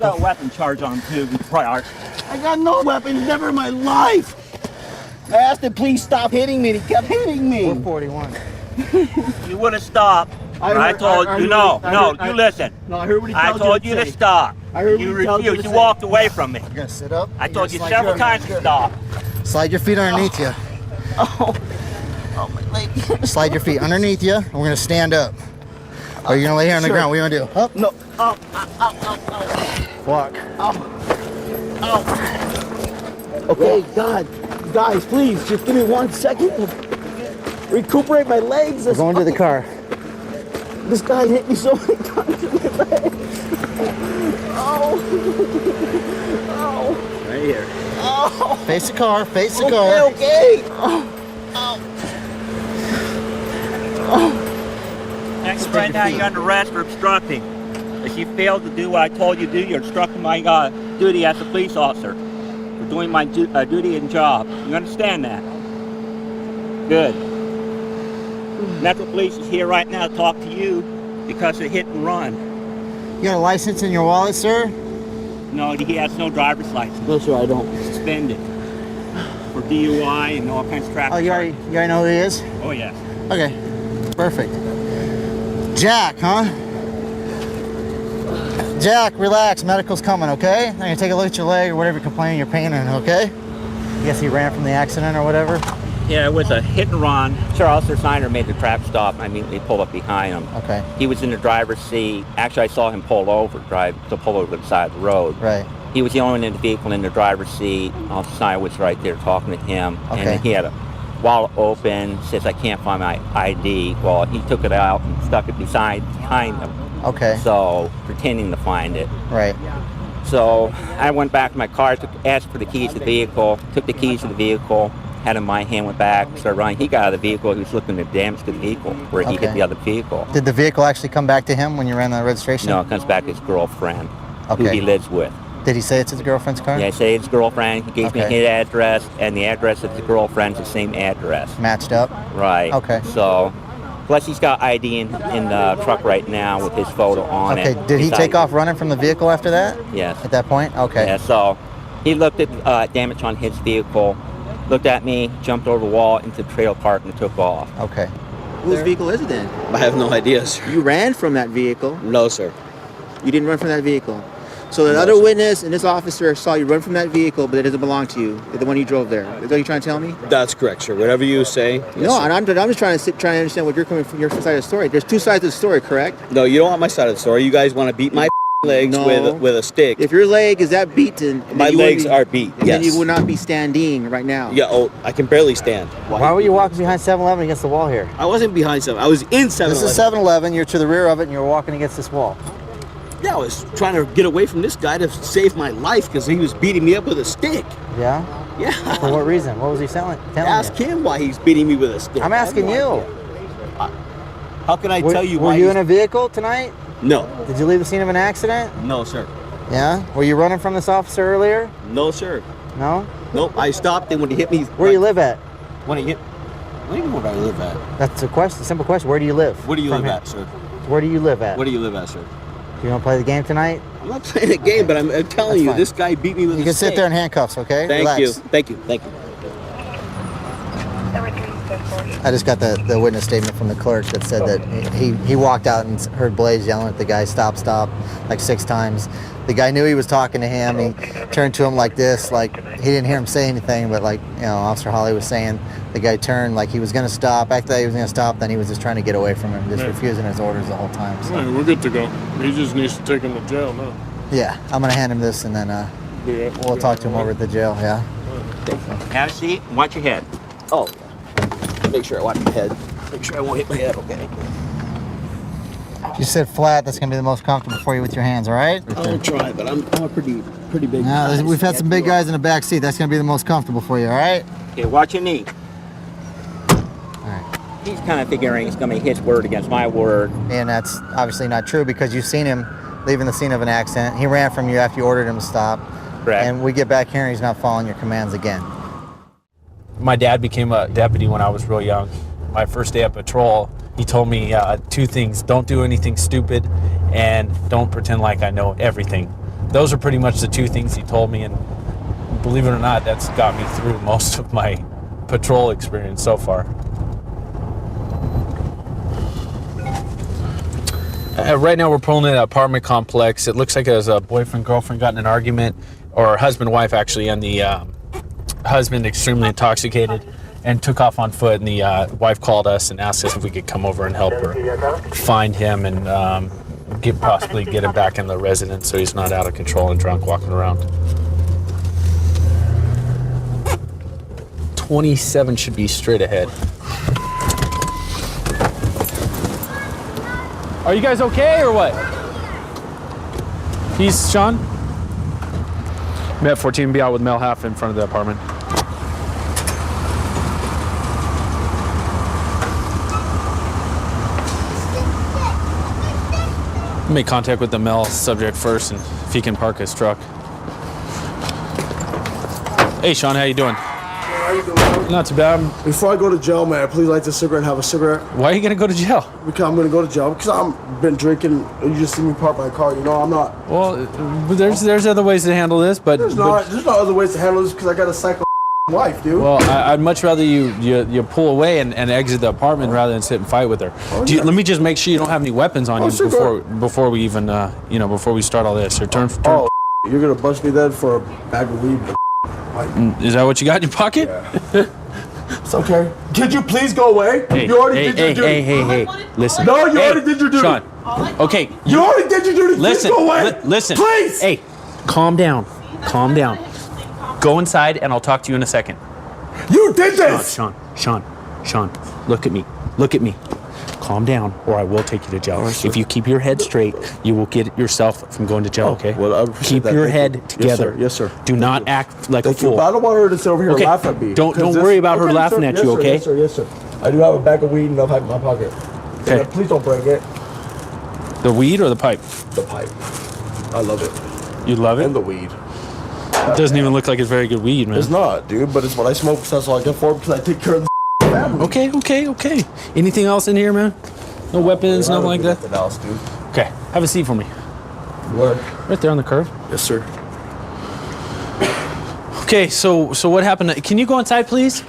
Got a weapon charge on too, prior. I got no weapons, never in my life. I asked him, please stop hitting me, and he kept hitting me. 441. You would have stopped. I told you, you listen. No, I heard what he I told you to stop. I heard you what he told you refused. to You say. walked away from me. You're gonna sit up? I told you Slide several your- times to stop. Slide your feet underneath you. Oh, my leg. Slide your feet underneath you, and we're gonna stand up. Or you're gonna lay here on the Sure. ground. What are you gonna do? Up. No. Ow. Walk. Okay, God. Guys, please, just give me 1 second to recuperate my legs. We're going to the car. This guy hit me so many times in my leg. Oh. Right here. Oh. Face the car. Face the car. Okay. Next, right now you're under arrest for obstructing. If you failed to do what I told you to do, you're obstructing my duty as a police officer. For doing my duty and job. You understand that? Good. Metro Police is here right now to talk to you because of hit and run. You got a license in your wallet, sir? No, he has no driver's license. No, sir, I don't. Suspended. For DUI and all kinds of traffic. Oh, you already know who he is? Oh, yes. Okay. Perfect. Jack, huh? Jack, relax. Medical's coming, okay? I'm gonna take a look at your leg or whatever you're complaining you're pain in, okay? I guess he ran from the accident or whatever. Yeah, it was a hit and run. Sure, Officer Snyder made the traffic stop. I immediately pulled up behind him. Okay. He was in the driver's seat. Actually, I saw him pull over to the side of the road. Right. He was the only one in the vehicle in the driver's seat. Officer Snyder was right there talking to him. Okay. And he had a wallet open, says, I can't find my ID. Well, he took it out and stuck it behind him. Okay. So, pretending to find it. Right. So, I went back to my car, asked for the keys to the vehicle, took the keys to the vehicle, had him in my hand, went back, started running. He got out of the vehicle. He was looking at damage to the vehicle where he hit Okay. the other vehicle. Did the vehicle actually come back to him when you ran the registration? No, it comes back to his girlfriend, who Okay. he lives with. Did he say it's his girlfriend's car? Yeah, I say his girlfriend. He gave me Okay. his address, and the address of his girlfriend's the same address. Matched up? Right. Okay. So Plus, he's got ID in the truck right now with his photo on it. Okay, did he His take ID. off running from the vehicle after that? Yes. At that point? Okay. Yeah, so he looked at damage on his vehicle, looked at me, jumped over the wall into the trailer park and took off. Okay. Whose vehicle is it then? I have no idea, sir. You ran from that vehicle. No, sir. You didn't run from that vehicle. So the No, other sir. witness and this officer saw you run from that vehicle, but it doesn't belong to you. The one you drove there. Is that what you're trying to tell me? That's correct, sir. Whatever you say. No, and I'm just trying to understand what you're coming from your side of the story. There's two sides of the story, correct? No, you don't want my side of the story. You guys want to beat my legs No. with a stick. If your leg is that beaten, then My you wouldn't legs be- are beat, then yes. you would not be standing right now. Yeah, oh, I can barely stand. Why were you walking behind 7-Eleven against the wall here? I wasn't behind 7. I was in 7. This is 7-Eleven. You're to the rear of it, and you're walking against this wall. Yeah, I was trying to get away from this guy to save my life because he was beating me up with a stick. Yeah? Yeah. For what reason? What was he telling Ask you? him why he's beating me with a stick. I'm asking you. How can I tell you Were why you he's- in a vehicle tonight? No. Did you leave the scene of an accident? No, sir. Yeah? Were you running from this officer earlier? No, sir. No? Nope. I stopped and when he hit me. Where do you live at? When he hit. What do you know where I live at? That's a question. Simple question. Where do you live? Where do you From live here. at, sir? Where do you live at? Where do you live at, sir? Do you want to play the game tonight? I'm not playing a game, but I'm telling That's you, fine. this guy beat me with You a can stick. sit there in handcuffs, okay? Thank Relax. you. Thank you. Thank you. I just got the witness statement from the clerk that said that he walked out and heard Blaze yelling at the guy, stop, like 6 times. The guy knew he was talking to him. He turned to him like this, like he didn't hear him say anything, but like, you know, Officer Holly was saying, the guy turned like he was going to stop. After that he was going to stop, then he was just trying to get away from him, just Yeah. refusing his orders the whole time. So. All right, we're good to go. He just needs to take him to jail now. Yeah, I'm going to hand him this and then we'll talk to him over at the jail, yeah? Have a seat and watch your head. Oh, make sure I watch my head. Make sure I won't hit my head, okay? If you sit flat, that's going to be the most comfortable for you with your hands, all right? I'll try, but I'm a pretty big Now, guy. we've had some big guys in the back seat. That's going to be the most comfortable for you, all right? Okay, watch your knee. He's kind of figuring it's going to be his word against my word. And that's obviously not true because you've seen him leaving the scene of an accident. He ran from you after you ordered him to stop. Correct. And we get back here and he's not following your commands again. My dad became a deputy when I was real young. My first day of patrol, he told me 2 things. Don't do anything stupid and don't pretend like I know everything. Those are pretty much the 2 things he told me, and believe it or not, that's got me through most of my patrol experience so far. Right now we're pulling in an apartment complex. It looks like there's a boyfriend-girlfriend got in an argument, or husband-wife actually, and the husband extremely intoxicated and took off on foot, and the wife called us and asked us if we could come over and help her find him and possibly get him back in the residence so he's not out of control and drunk walking around. 27 should be straight ahead. Are you guys okay or what? He's Sean? Met 14, be out with Mel Half in front of the apartment. Make contact with the Mel subject first and if he can park his truck. Hey Sean, how you doing? How you doing, man? Not too bad. Before I go to jail, man, please light the cigarette and have a cigarette. Why are you gonna go to jail? Because I'm gonna go to jail because I've been drinking. You just see me park my car. You know, I'm not. Well, there's other ways to handle this, but There's not other ways to handle this because I got a psycho wife, dude. well, I'd much rather you pull away and exit the apartment rather than sit and fight with her. Let me just make sure you don't have any weapons on you sure, before we even before we start all this. Or turn. Oh, you're gonna bust me then for a bag of weed. Is that what you got in your pocket? It's okay. Could you please go away? Hey, you already did your duty. hey. Listen. No, you Hey, already did your duty. Sean. Okay. You already did your duty. Listen. Please go away. Listen. Please. Hey, calm down. Calm down. Go inside and I'll talk to you in a second. You did this. Sean. Look at me. Look at me. Calm down, or I will take you to jail. If you keep your head straight, you will get yourself from going to jail. Okay. Well, I appreciate keep that. your Thank head you. together. Yes, sir. Do not act like a Thank you. fool. But I don't want her to sit over here Okay. and laugh at me. Don't 'Cause worry about her Okay, laughing sir. at Yes, you. sir. Okay. Yes, sir. Yes, sir. I do have a bag of weed and a pipe in my pocket. Okay. Please don't break it. The weed or the pipe? The pipe. I love it. You love it? And the weed. It doesn't even look like it's very good weed, man. It's not, dude. But it's what I smoke. So that's all I get for it because I take care of the family. Okay. Anything else in here, man? No weapons, nothing like that? Nothing else, dude. Okay, have a seat for me. Where? Right there on the curb. Yes, sir. Okay, so what happened? Can you go inside, please?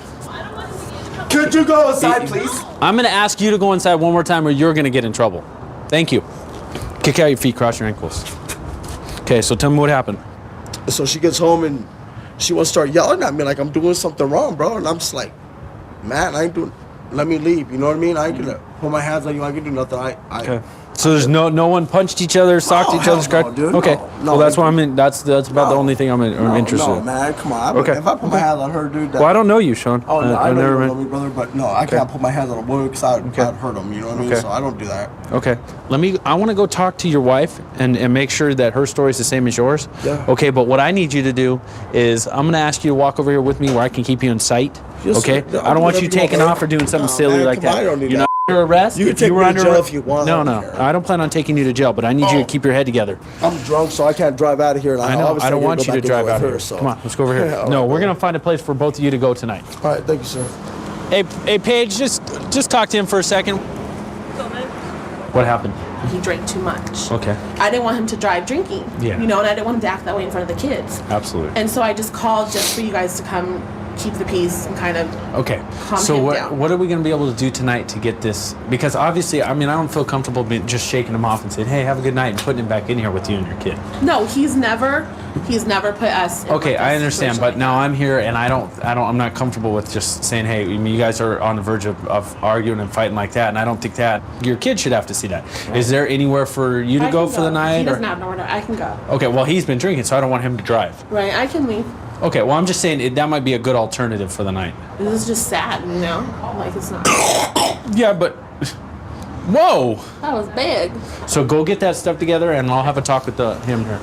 Could you go inside, please? I'm gonna ask you to go inside one more time or you're gonna get in trouble. Thank you. Kick out your feet, cross your ankles. Okay, so tell me what happened. So she gets home and she wants to start yelling at me like I'm doing something wrong, bro. And I'm just like, man, I ain't doing. Let me leave. You know what I mean? I ain't gonna put my hands on you. I can do nothing. Okay. So there's no one punched each other, socked each other, scratched. dude, okay. no, Well, that's why I'm in. That's about the only thing I'm interested No, in. man, come on. Okay. If I put my hands on her, dude. Well, I don't know you, Sean. Oh, no, I I've know never you met- know me, brother, but no, I can't put my hands on a woman because I'd hurt them. You know what I mean? Okay. So I don't do that. Okay. I want to go talk to your wife and make sure that her story is the same as yours. Yeah. Okay, but what I need you to do is I'm going to ask you to walk over here with me where I can keep you in sight. Yes, okay? sir. I don't want you Whatever you taking want, off or doing something No, silly man, like come on, that. I don't need You're that. not under arrest. You can take me to jail if you want. No, I no. don't care. I don't plan on taking you to jail, but I need you to keep your head together. I'm drunk, so I can't drive out of here. And I know. obviously I don't gotta want go you to back drive with out her, here. so. Come on, let's go over here. Yeah, all No, right, we're bro. going to find a place for both of you to go tonight. All right, thank you, sir. Hey, Paige, just talk to him for a second. What happened? He drank too much. Okay. I didn't want him to drive drinking. Yeah. You know, and I didn't want him to act that way in front of the kids. Absolutely. And so I just called just for you guys to come keep the peace and kind of Okay, calm so him what down. what are we going to be able to do tonight to get this? Because obviously, I mean, I don't feel comfortable just shaking him off and saying, "Hey, have a good night," and putting him back in here with you and your kid. No, he's never put us in Okay, like I this understand, situation. but now I'm here and I'm not comfortable with just saying, "Hey, I mean, you guys are on the verge of arguing and fighting like that," and I don't think that your kid should have to see that. Is there anywhere for you to I go can for the night? He or- doesn't have nowhere to. I can go. Okay, well, he's been drinking, so I don't want him to drive. Right, I can leave. Okay, well, I'm just saying that might be a good alternative for the night. This is just sad, you know? Like, it's not. Yeah, but whoa. That was big. So go get that stuff together, and I'll have a talk with him here.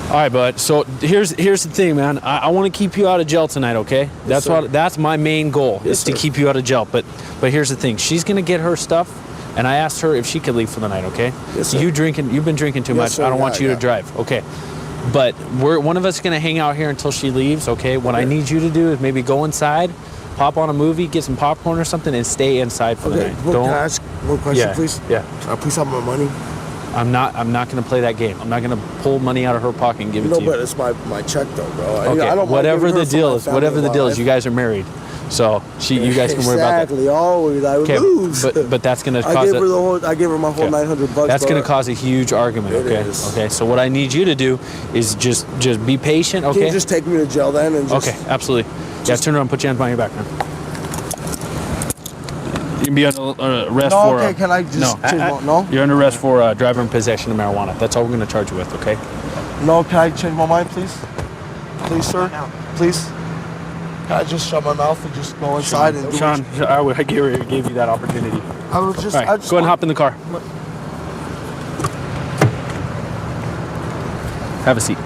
All right, bud. So here's the thing, man. I want to keep you out of jail tonight, okay? That's my main goal is to keep you out of jail. But here's the thing. She's gonna get her stuff, and I asked her if she could leave for the night, okay? Yes, sir. You've been drinking too Yes, much. sir, I don't want yeah, you yeah. to drive, okay? But one of us is gonna hang out here until she leaves, okay? What I need you to do is maybe go inside, pop on a movie, get some popcorn or something, and stay inside for the Okay, night. well, can I ask one question, Yeah, please? yeah. Please have my money. I'm not going to play that game. I'm not going to pull money out of her pocket and give it No, to you. but it's my check, though, bro. Okay, I don't mind whatever giving the her for deal my is, family whatever the deal is, life. you guys are married, so you guys can worry about that. Exactly, always. I would Okay, lose. but that's going to I cause gave her the whole. I gave her my whole Okay. $900. That's going to bro. cause a huge argument. It Okay, is. okay. So what I need you to do is just be patient. Can Okay. you just take me to jail then? And just, Okay, absolutely. Yeah, turn around, put your hands behind your back, man. You can be under arrest No, for. okay, can I just change no? You're under arrest for driver in possession of marijuana. That's all we're going to charge you with. Okay. No, can I change my mind, please? Please, sir. Please. Can I just shut my mouth and just go inside and do Sean, I gave you that opportunity. I was just. All right, I just go ahead and hop in the car. Have a seat.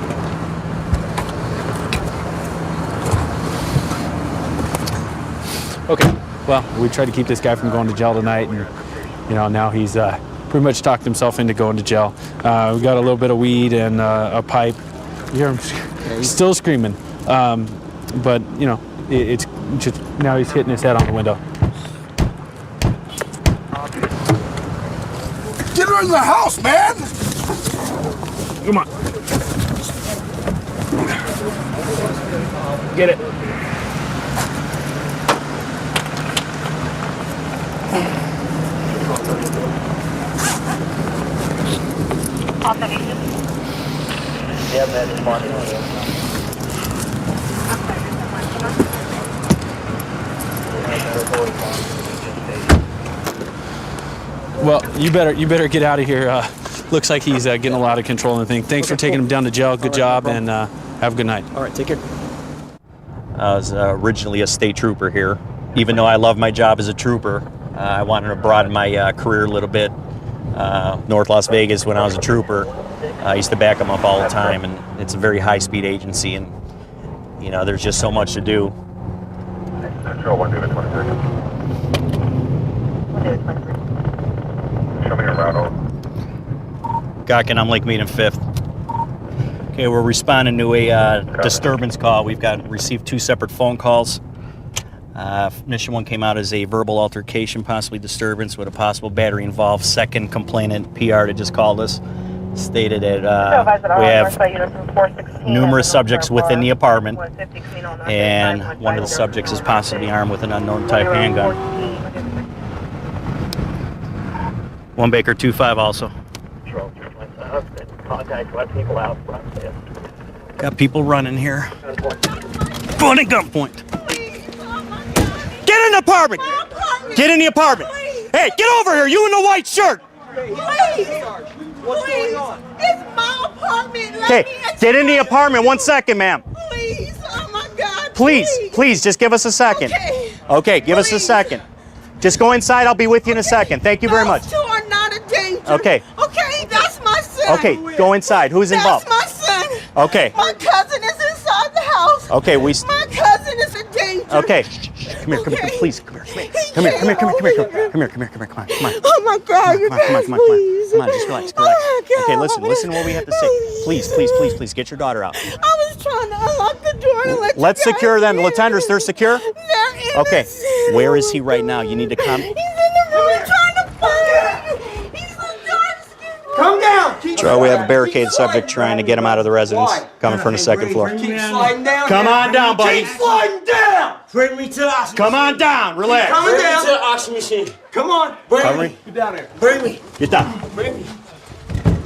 Okay. Well, we tried to keep this guy from going to jail tonight, and now he's pretty much talked himself into going to jail. We got a little bit of weed and a pipe. You hear him still screaming, but it's just now he's hitting his head on the window. Get her in the house, man! Come on. Get it. Well, you better get out of here. Looks like he's getting a lot of control and thing. Thanks for taking him down to jail. Good job, and have a good night. All right, take care. I was originally a state trooper here. Even though I love my job as a trooper, I wanted to broaden my career a little bit. North Las Vegas, when I was a trooper, I used to back them up all the time, and it's a very high-speed agency, and there's just so much to do. Show me your route. Gawkin on Lake Mead and 5th. Okay, we're responding to a disturbance call. We've received 2 separate phone calls. Mission 1 came out as a verbal altercation, possibly disturbance with a possible battery involved. Second complainant, PR, that just called us, stated that we have numerous subjects within the apartment, and one of the subjects is possibly armed with an unknown type handgun. 1 Baker 2-5 also. Got people running here. Going at gunpoint. Get in the apartment! Get in the apartment! Hey, get over here, you in the white shirt! What's going on? It's my apartment. Okay, get in the apartment. 1 second, ma'am. Please, oh my God. Please, just give us a second. Okay, give us a second. Just go inside. I'll be with you in a second. Thank you very much. Those two are not a danger. Okay. Okay, that's my son. Okay, go inside. Who's involved? That's my son. Okay. My cousin is inside the house. Okay, My cousin is a danger. Okay. Come here, please. Come here. Come on. Oh my God, you guys, please. Come on, just relax. Oh my God. Okay, listen to what we have to say. Please, get your daughter out. I was trying to unlock the door and let Let's you guys secure them. in. Lieutenants, they're secure? They're innocent. Okay. Where is he right now? You need to come. He's in the room trying to find you. He's the dark skin. Come down. Troy, we have a barricade subject trying to get him out of the residence. Coming from the second floor. Keep sliding down. Come on down, buddy. Keep sliding down. Bring me to the oxygen. Come on down. Relax. Coming down. to the oxygen machine. Come on. Bring me. Get down there. Bring me. Get down. Bring me.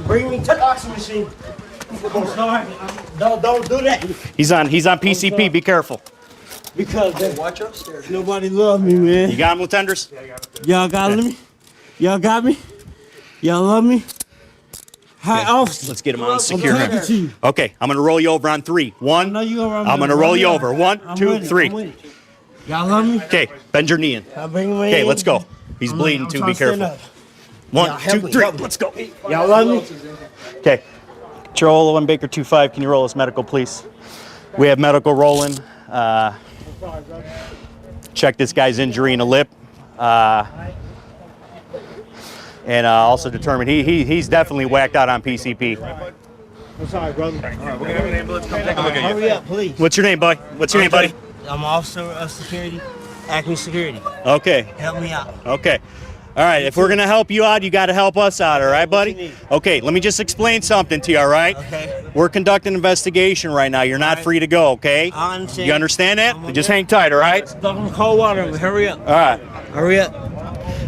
Bring me to the oxygen machine. I'm sorry. Don't do that. He's on PCP. Be careful. Because watch upstairs. Nobody love me, man. You got him, lieutenants? Y'all got me? Y'all got me? Y'all love me? Hi, officer. Let's get him on secure. I'm talking to you. Okay, I'm gonna roll you over on 3. 1. I'm gonna roll you over. 1, 2, 3. Y'all love me? Okay, bend your knee in. Okay, let's go. He's bleeding too. Be careful. 1, 2, 3. Let's go. Y'all love me? Okay. Control 1 Baker 2-5. Can you roll us medical, please? We have medical rolling. Check this guy's injury in the lip. And also determine he's definitely whacked out on PCP. I'm sorry, brother. All right, we're gonna have an ambulance come take a look at you. Hurry up, please. What's your name, buddy? What's your name, buddy? I'm an officer of security, Acme Security. Okay. Help me out. Okay. All right, if we're going to help you out, you got to help us out, all right, buddy? Okay, let me just explain something to you, all right? Okay. We're conducting an investigation right now. You're not free to go, okay? I understand. You understand that? Just hang tight, all right? Stuck in cold water. Hurry up. All right. Hurry up.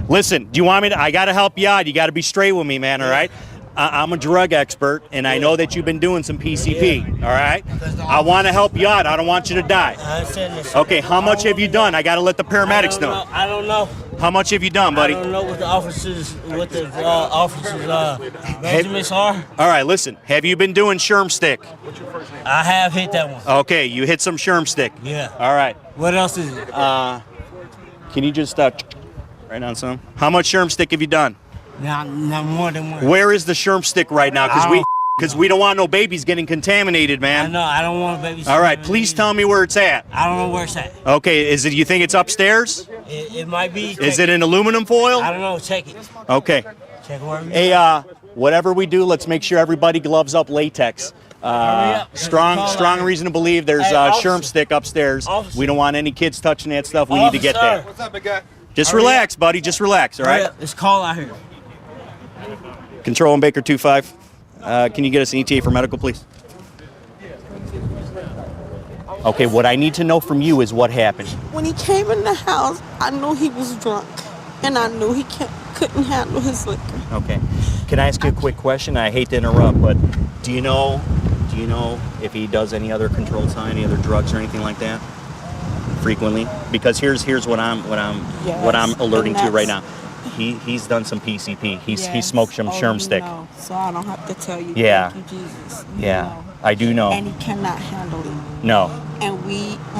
Listen, do you want me to? I got to help you out. You got to be straight with me, man, all right? I'm a drug expert, and I know that you've been doing some PCP, all right? I want to help you out. I don't want you to die. I understand this. Okay, how much have you done? I got to let the paramedics know. I don't know. How much have you done, buddy? I don't know what the officers' measurements are. All right, listen. Have you been doing Sherm stick? I have hit that one. Okay, you hit some Sherm stick. Yeah. All right. What else is it? Can you just write down some? How much Sherm stick have you done? Not more than one. Where is the Sherm stick right now? Because we don't want no babies getting contaminated, man. No, I don't want babies. All right, please tell me where it's at. I don't know where it's at. Okay, is it? You think it's upstairs? It might be. Is it in aluminum foil? I don't know. Check it. Okay. Check where. Hey, whatever we do, let's make sure everybody gloves up latex. Strong reason to believe there's Sherm stick upstairs. Officer. We don't want any kids touching that stuff. We need to get that. What's up, big guy? Just relax, buddy. Just relax, all right? It's cold out here. Control 1 Baker 2-5. Can you get us an ETA for medical, please? Okay, what I need to know from you is what happened. When he came in the house, I knew he was drunk, and I knew he couldn't handle his liquor. Okay. Can I ask you a quick question? I hate to interrupt, but do you know if he does any other controlled sign, any other drugs or anything like that? Frequently? Because here's what I'm alerting to right now. He's done some PCP. He smoked some Sherm stick. No. So I don't have to tell you. Yeah. Thank you, Jesus. Yeah, I do know. And he cannot handle it. No. And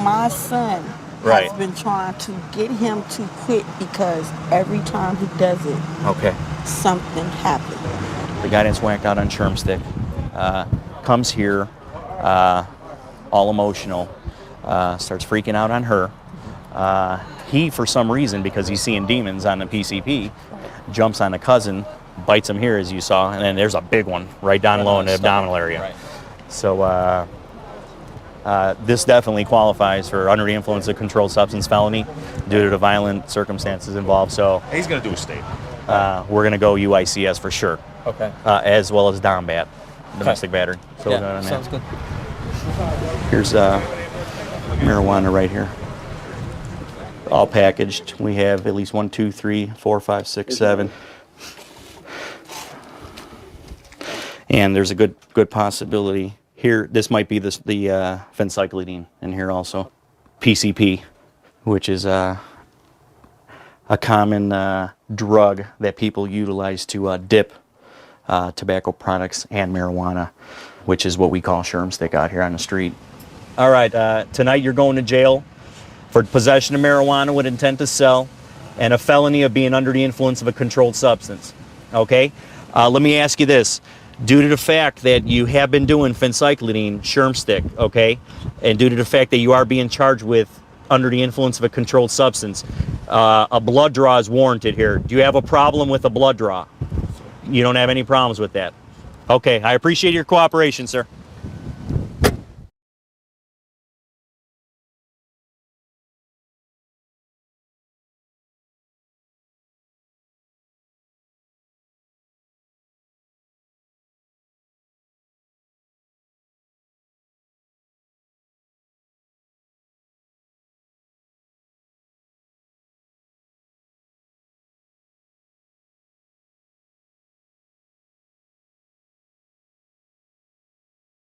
my son Right. has been trying to get him to quit because every time he does it, Okay. something happens. The guy that's whacked out on Sherm stick comes here all emotional, starts freaking out on her. He, for some reason, because he's seeing demons on the PCP, jumps on a cousin, bites him here, as you saw, and then there's a big one right down low in the abdominal area. Right. So This definitely qualifies for under the influence of controlled substance felony due to the violent circumstances involved. So He's going to do a state. we're going to go UICS for sure. Okay. As well as DOMBAT, domestic battery. So we're going on sounds that. good. Here's marijuana right here. All packaged. We have at least 1, 2, 3, 4, 5, 6, 7. And there's a good possibility here. This might be the phencyclidine in here also. PCP, which is a common drug that people utilize to dip tobacco products and marijuana, which is what we call Sherm stick out here on the street. All right, tonight you're going to jail for possession of marijuana with intent to sell and a felony of being under the influence of a controlled substance. Okay? Let me ask you this. Due to the fact that you have been doing phencyclidine, Sherm stick, okay, and due to the fact that you are being charged with under the influence of a controlled substance, a blood draw is warranted here. Do you have a problem with a blood draw? You don't have any problems with that? Okay, I appreciate your cooperation, sir.